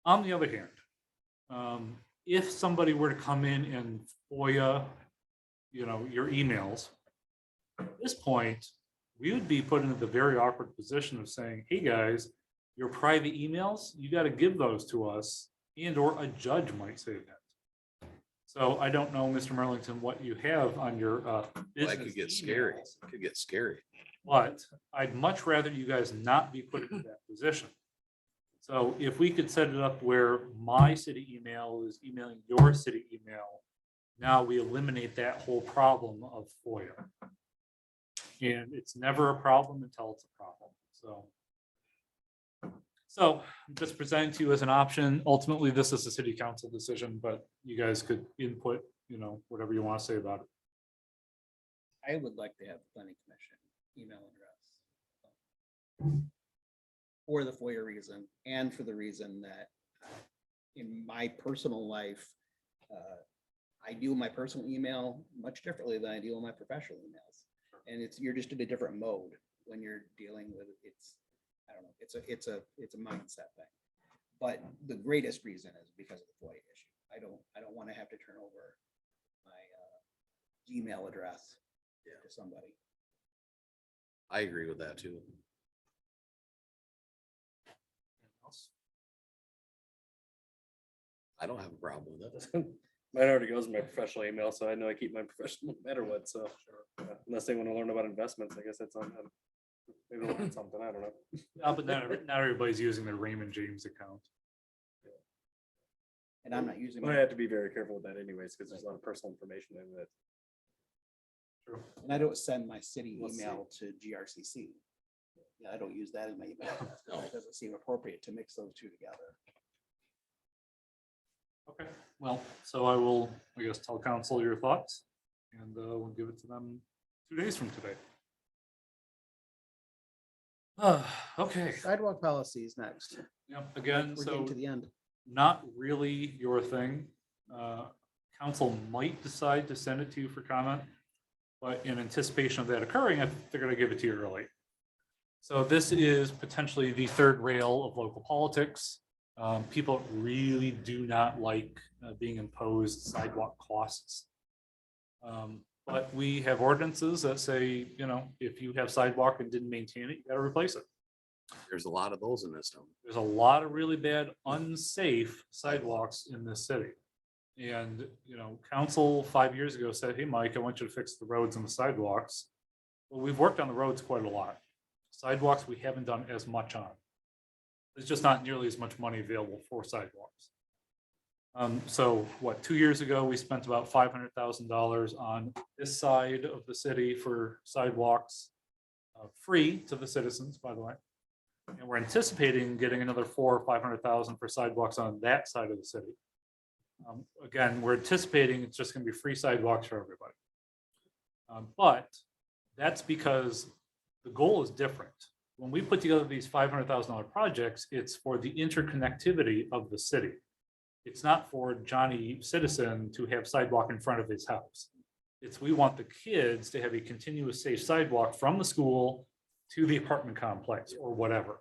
On the other hand, if somebody were to come in and FOIA, your emails, at this point, we would be put into the very awkward position of saying, hey guys, your private emails, you got to give those to us, and or a judge might say that. So I don't know, Mr. Merlington, what you have on your business. That could get scary. emails, It could get scary. but I'd much rather you guys not be put in that position. So if we could set it up where my city email is emailing your city email, now we eliminate that whole problem of FOIA. And it's never a problem until it's a problem. So I'm just presenting to you as an option. Ultimately, this is a city council decision, but you guys could input, whatever you want to say about it. I would like to have planning commission email address. For the FOIA reason, and for the reason that in my personal life, I deal with my personal email much differently than I deal with my professional emails. And you're just in a different mode when you're dealing with I don't know, it's a mindset thing. But the greatest reason is because of the FOIA issue. I don't want to have to turn over my Gmail address to somebody. I agree with that too. I don't have a problem with it. Mine already goes in my professional email, so I know I keep my professional no matter what, so. Unless they want to learn about investments, I guess that's on them. Maybe they'll learn something, I don't know. But not everybody's using their Raymond James account. And I'm not using. But I have to be very careful with that anyways, because there's a lot of personal information in it. True. And I don't send my city Let's email to GRCC. Yeah, I don't use that in my email. It doesn't seem appropriate to mix those two together. Okay, well, so I will, I guess, tell council your thoughts, and we'll give it to them 2 days from today. Okay, Sidewalk policies next. again, We're getting so to the end. not really your thing. Council might decide to send it to you for comment, but in anticipation of that occurring, I think they're gonna give it to you early. So this is potentially the third rail of local politics. People really do not like being imposed sidewalk costs. But we have ordinances that say, if you have sidewalk and didn't maintain it, you gotta replace it. There's a lot of those in this town. There's a lot of really bad, unsafe sidewalks in this city. And, council 5 years ago said, hey, Mike, I want you to fix the roads and the sidewalks. Well, we've worked on the roads quite a lot. Sidewalks, we haven't done as much on. There's just not nearly as much money available for sidewalks. So 2 years ago, we spent about $500,000 on this side of the city for sidewalks, free to the citizens, by the way. And we're anticipating getting another $400,000 or $500,000 for sidewalks on that side of the city. Again, we're anticipating it's just gonna be free sidewalks for everybody. But that's because the goal is different. When we put together these $500,000 projects, it's for the interconnectivity of the city. It's not for Johnny citizen to have sidewalk in front of his house. It's, we want the kids to have a continuous safe sidewalk from the school to the apartment complex or whatever.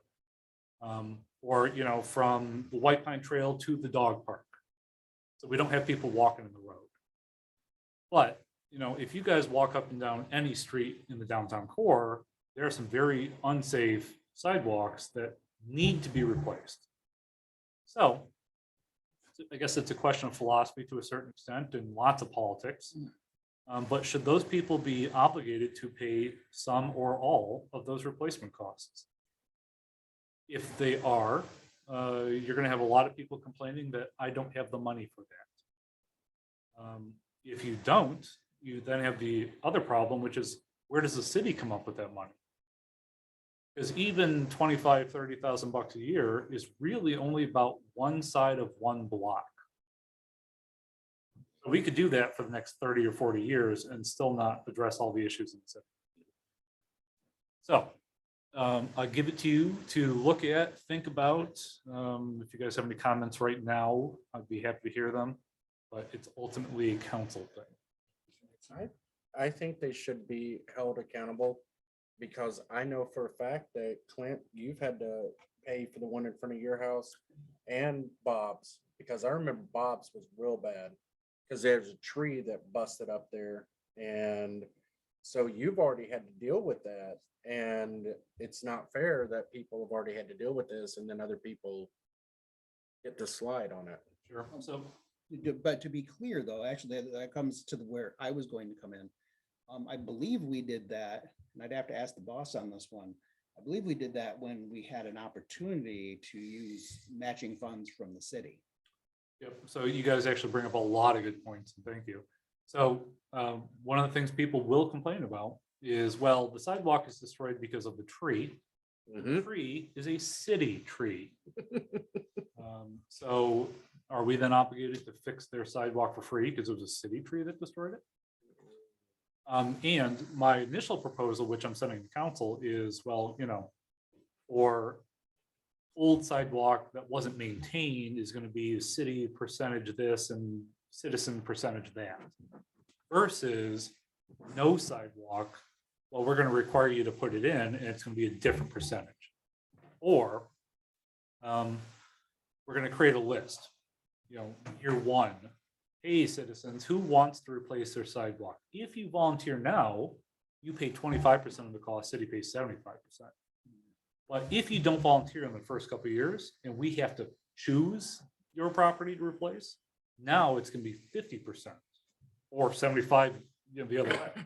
Or, you know, from the White Pine Trail to the dog park. So we don't have people walking in the road. But, you know, if you guys walk up and down any street in the downtown core, there are some very unsafe sidewalks that need to be replaced. So I guess it's a question of philosophy to a certain extent and lots of politics. But should those people be obligated to pay some or all of those replacement costs? If they are, you're going to have a lot of people complaining that I don't have the money for that. If you don't, you then have the other problem, which is where does the city come up with that money? Because even 25, 30,000 bucks a year is really only about one side of one block. So we could do that for the next 30 or 40 years and still not address all the issues in the city. So I'll give it to you to look at, think about. If you guys have any comments right now, I'd be happy to hear them, but it's ultimately a council thing. I think they should be held accountable because I know for a fact that Clint, you've had to pay for the one in front of your house and Bob's, because I remember Bob's was real bad because there's a tree that busted up there. And so you've already had to deal with that. And it's not fair that people have already had to deal with this and then other people get to slide on it. Sure. So But to be clear, though, actually, that comes to where I was going to come in. I believe we did that, and I'd have to ask the boss on this one. I believe we did that when we had an opportunity to use matching funds from the city. yep. So you guys actually bring up a lot of good points, and thank you. So one of the things people will complain about is, well, the sidewalk is destroyed because of the tree. The tree is a city tree. So are we then obligated to fix their sidewalk for free because it was a city tree that destroyed it? And my initial proposal, which I'm sending to council, is, well, you know, for old sidewalk that wasn't maintained is going to be city percentage this and citizen percentage that, versus no sidewalk. Well, we're going to require you to put it in and it's going to be a different percentage. Or we're going to create a list, you know, year one. Hey, citizens, who wants to replace their sidewalk? If you volunteer now, you pay 25% of the cost, city pays 75%. But if you don't volunteer in the first couple of years and we have to choose your property to replace, now it's going to be 50% or 75, you know, the other way.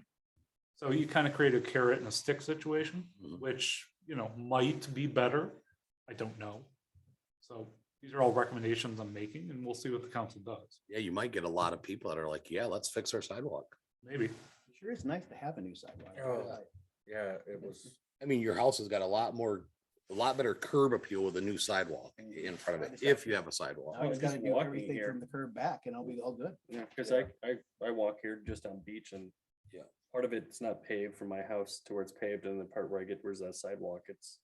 So you kind of create a carrot and a stick situation, which, you know, might be better. I don't know. So these are all recommendations I'm making, and we'll see what the council does. Yeah, you might get a lot of people that are like, yeah, let's fix our sidewalk. Maybe. It sure is nice to have a new sidewalk. Oh. Yeah, it was. I mean, your house has got a lot better curb appeal with a new sidewalk in front of it, if you have a sidewalk. I just gotta Just do walking everything here. from the curb back and I'll be all good. Yeah, because I walk here just on beach and Yeah. part of it's not paved from my house to where it's paved, and the part where I get where's that sidewalk, it's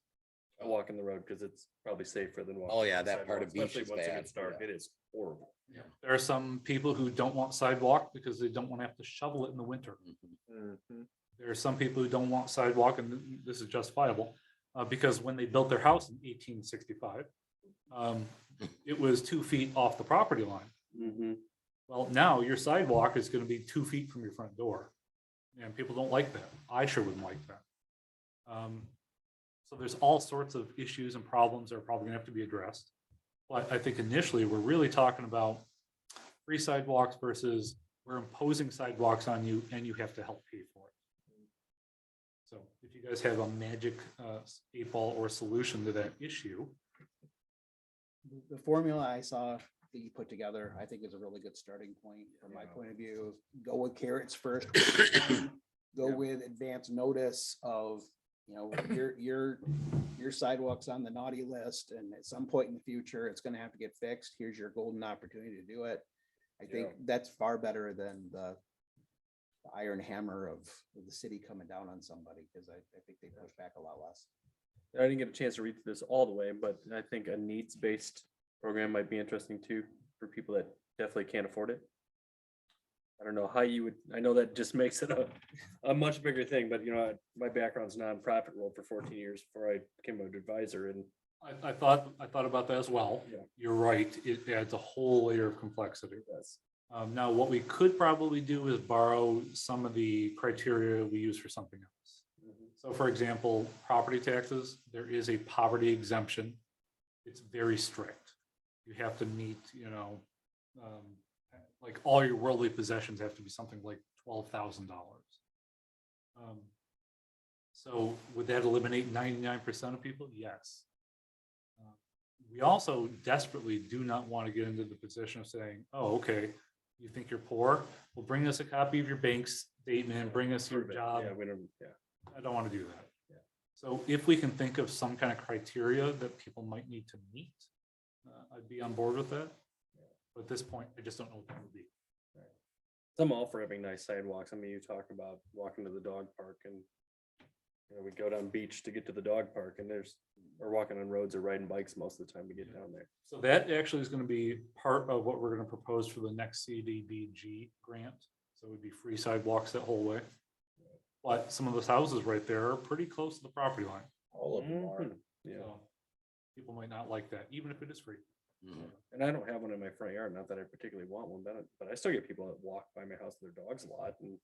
I walk in the road because it's probably safer than walking. Oh, yeah, on the that part sidewalk, of beach especially is once it bad, gets dark. yeah. It is horrible. There are some people who don't want sidewalk because they don't want to have to shovel it in the winter. There are some people who don't want sidewalk, and this is justifiable, because when they built their house in 1865, it was 2 feet off the property line. Well, now your sidewalk is going to be 2 feet from your front door, and people don't like that. I sure wouldn't like that. So there's all sorts of issues and problems that are probably going to have to be addressed. But I think initially we're really talking about free sidewalks versus we're imposing sidewalks on you and you have to help pay for it. So if you guys have a magic 8-ball or solution to that issue. The formula I saw that you put together, I think is a really good starting point from my point of view. Go with carrots first. Go with advance notice of, you know, your sidewalks on the naughty list, and at some point in the future, it's gonna have to get fixed. Here's your golden opportunity to do it. I think Yeah. that's far better than the iron hammer of the city coming down on somebody, because I think they push back a lot less. I didn't get a chance to read through this all the way, but I think a needs-based program might be interesting too, for people that definitely can't afford it. I don't know how you would, I know that just makes it a much bigger thing, but you know, my background's nonprofit world for 14 years before I became an advisor, and I thought about that as well. Yeah. You're right. It adds a whole layer of complexity. that's, Now, what we could probably do is borrow some of the criteria we use for something else. So for example, property taxes, there is a poverty exemption. It's very strict. You have to meet, you know, like all your worldly possessions have to be something like $12,000. So would that eliminate 99% of people? Yes. We also desperately do not want to get into the position of saying, oh, okay, you think you're poor? Well, bring us a copy of your bank statement, bring us your job. yeah, we don't, yeah. I don't want to do that. Yeah. So if we can think of some kind of criteria that people might need to meet, I'd be on board with that. But at this point, I just don't know what that would be. I'm all for having nice sidewalks. I mean, you talk about walking to the dog park, and you know, we go down beach to get to the dog park, and we're walking on roads or riding bikes most of the time to get down there. So that actually is going to be part of what we're going to propose for the next CDBG grant. So it would be free sidewalks that whole way. But some of those houses right there are pretty close to the property line. All of them are. Yeah, So people might not like that, even if it is free. and I don't have one in my front yard, not that I particularly want one, but I still get people that walk by my house with their dogs a lot, and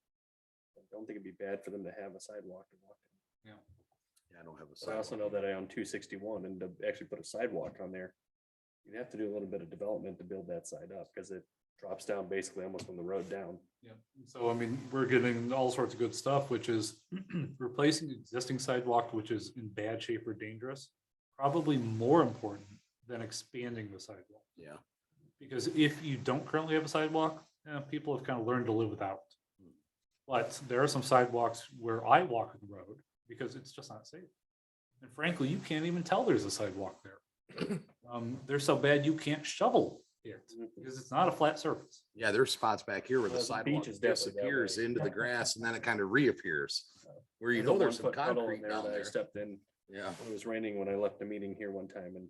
I don't think it'd be bad for them to have a sidewalk to walk to. Yeah, I don't have a But I also sidewalk. know that I own 261, and to actually put a sidewalk on there, you'd have to do a little bit of development to build that side up, because it drops down basically almost from the road down. Yeah, so I mean, we're getting all sorts of good stuff, which is replacing existing sidewalk, which is in bad shape or dangerous, probably more important than expanding the sidewalk. Yeah, Because if you don't currently have a sidewalk, people have kind of learned to live without. But there are some sidewalks where I walk the road because it's just not safe. And frankly, you can't even tell there's a sidewalk there. They're so bad you can't shovel it because it's not a flat surface. yeah, there's spots back here where the Well, the sidewalk beach is definitely that disappears way. into the grass and then it kind of reappears. Where you There's a know there's some 1 foot puddle in concrete there down that I there. stepped in. Yeah, It was raining when I left the meeting here one time, and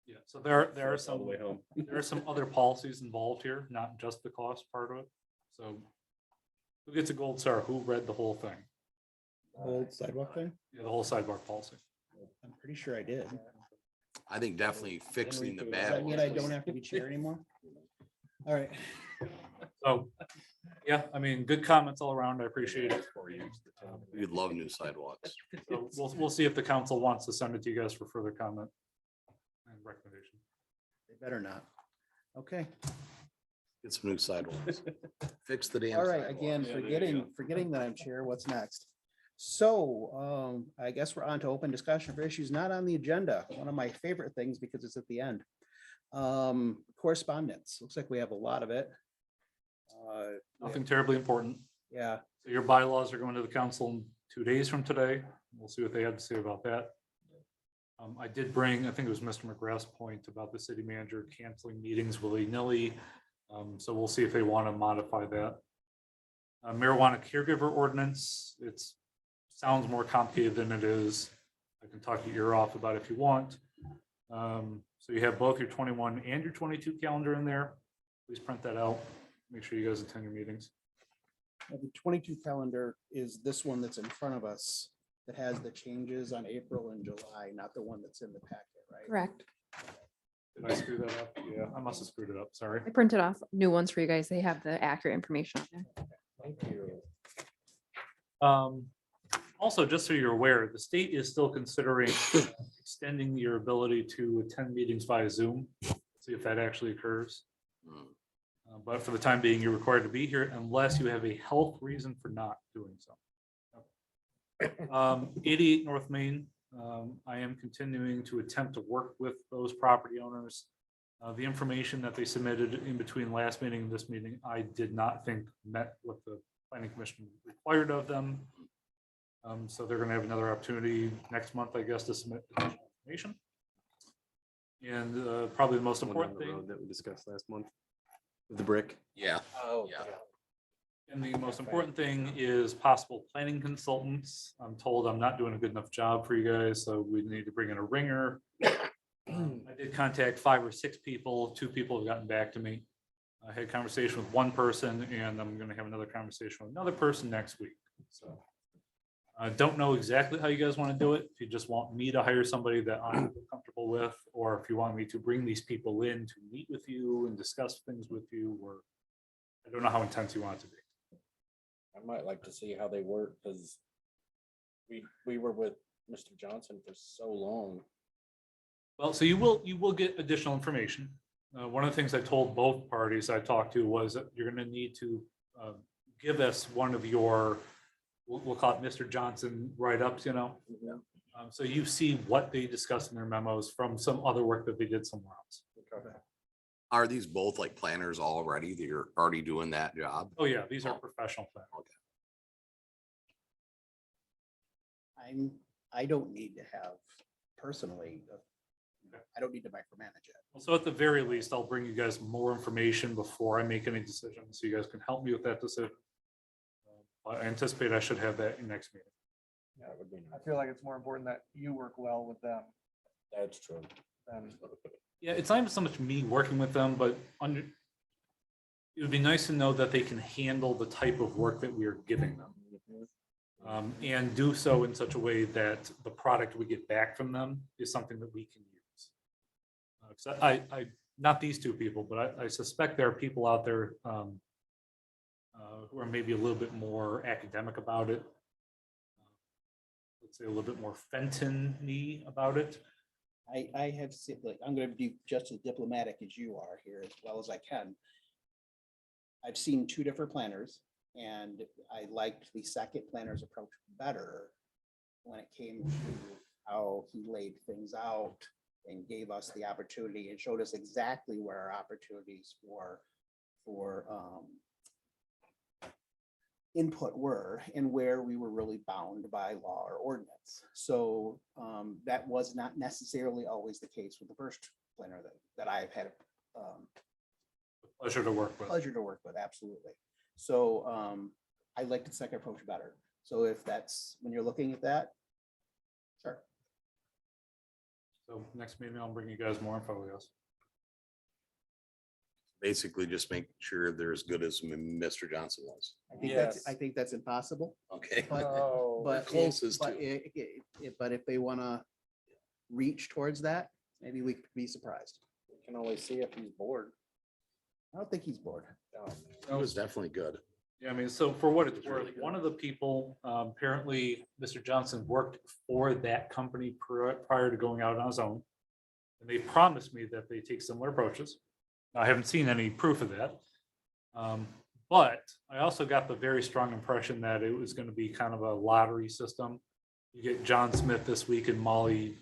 Yeah, so there are all the some, way home. there are some other policies involved here, not just the cost part of it. So who gets a gold star? Who read the whole thing? Whole sidewalk thing? Yeah, the whole sidewalk policy. I'm pretty sure I did. I think definitely fixing the Does bad that mean I ones. don't have to be chair anymore? All right. So, yeah, I mean, good comments all around. I appreciate it. We'd love new sidewalks. So we'll see if the council wants to send it to you guys for further comment and recommendation. They better not. Okay, Get some new sidewalks. Fix the damn. all right, sidewalks. again, forgetting that I'm chair, what's next? So, I guess we're on to open discussion for issues not on the agenda. One of my favorite things because it's at the end. Correspondence, looks like we have a lot of it. Nothing terribly important. Yeah, So your bylaws are going to the council in 2 days from today. We'll see what they have to say about that. I did bring, I think it was Mr. McGrath's point about the city manager canceling meetings willy-nilly. So we'll see if they want to modify that. Marijuana caregiver ordinance, sounds more complicated than it is. I can talk your ear off about it if you want. So you have both your 21 and your 22 calendar in there. Please print that out. Make sure you guys attend your meetings. the 22 calendar is this one that's in front of us that has the changes on April and July, not the one that's in the packet, right? Correct. Did I screw that up? Yeah, I must have screwed it up. Sorry. I printed off new ones for you guys. They have the accurate information on there. Thank you. Also, just so you're aware, the state is still considering extending your ability to attend meetings via Zoom. See if that actually occurs. But for the time being, you're required to be here unless you have a health reason for not doing so. 88 North Main, I am continuing to attempt to work with those property owners. The information that they submitted in between last meeting and this meeting, I did not think met what the planning commission required of them. So they're going to have another opportunity next month, I guess, to submit additional information. And probably the most One down important the thing, road that we discussed last month. The brick. Yeah. Oh, Yeah. And the most important thing is possible planning consultants. I'm told I'm not doing a good enough job for you guys, so we need to bring in a ringer. I did contact 5 or 6 people. 2 people have gotten back to me. I had a conversation with one person and I'm gonna have another conversation with another person next week. So I don't know exactly how you guys want to do it. If you just want me to hire somebody that I'm comfortable with, or if you want me to bring these people in to meet with you and discuss things with you, or I don't know how intense you want it to be. I might like to see how they work, because we were with Mr. Johnson for so long. Well, so you will get additional information. One of the things I told both parties I talked to was that you're gonna need to give us one of your, we'll call it Mr. Johnson write-ups, you know? So you see what they discussed in their memos from some other work that they did somewhere else. Are these both like planners already? They're already doing that job? Oh, yeah, these are professional planners. I don't need to have personally, I don't need to micromanage it. So at the very least, I'll bring you guys more information before I make any decisions, so you guys can help me with that decision. I anticipate I should have that in next meeting. Yeah, it would be I nice. feel like it's more important that you work well with them That's true. than Yeah, it's not even so much me working with them, but it would be nice to know that they can handle the type of work that we are giving them. And do so in such a way that the product we get back from them is something that we can use. 'Cause I not these 2 people, but I suspect there are people out there who are maybe a little bit more academic about it. Let's say a little bit more Fenton-y about it. I have seen, like, I'm gonna be just as diplomatic as you are here as well as I can. I've seen 2 different planners and I liked the second planner's approach better when it came to how he laid things out and gave us the opportunity and showed us exactly where our opportunities for input were and where we were really bound by law or ordinance. So that was not necessarily always the case with the first planner that I've had Pleasure to work with. pleasure to work with, absolutely. So I like the second approach better. So if that's, when you're looking at that, sure. So next meeting, I'll bring you guys more info, yes. Basically just make sure they're as good as Mr. Johnson was. I think that's impossible, Okay. but, Oh, but, closest but to. but if they wanna reach towards that, maybe we could be surprised. We can always see if he's bored. I don't think he's bored. It was definitely good. Yeah, I mean, so for what it's It's really worth, good. one of the people, apparently, Mr. Johnson worked for that company prior to going out on his own. And they promised me that they take similar approaches. I haven't seen any proof of that. But I also got the very strong impression that it was gonna be kind of a lottery system. You get John Smith this week and Molly,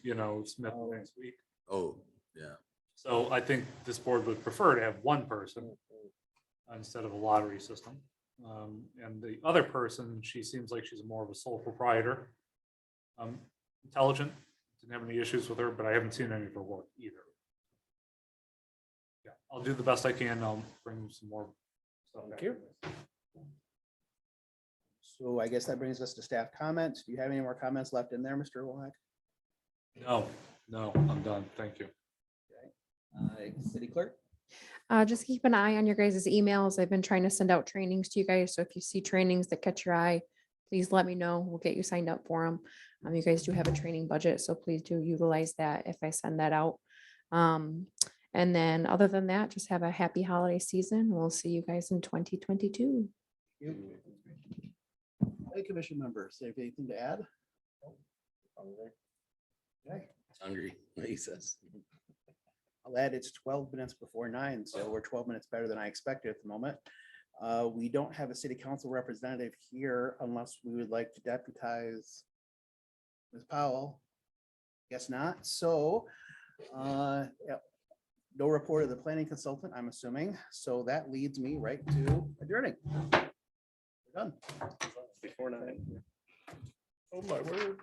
Smith the next week. Oh, yeah. So I think this board would prefer to have one person instead of a lottery system. And the other person, she seems like she's more of a sole proprietor. Intelligent, didn't have any issues with her, but I haven't seen any of her work either. Yeah, I'll do the best I can. I'll bring some more stuff. Thank back. you. So I guess that brings us to staff comments. Do you have any more comments left in there, Mr. Womack? No, I'm done. Thank you. City clerk? Just keep an eye on your guys' emails. I've been trying to send out trainings to you guys. So if you see trainings that catch your eye, please let me know. We'll get you signed up for them. You guys do have a training budget, so please do utilize that if I send that out. And then other than that, just have a happy holiday season. We'll see you guys in 2022. Hey, commission members, have anything to add? Okay. Hungry, he says. I'll add it's 12 minutes before 9, so we're 12 minutes better than I expected at the moment. We don't have a city council representative here unless we would like to deputize Ms. Powell. Guess not. So yeah, no report of the planning consultant, I'm assuming. So that leads me right to adjourning. We're done. Before 9. oh my word.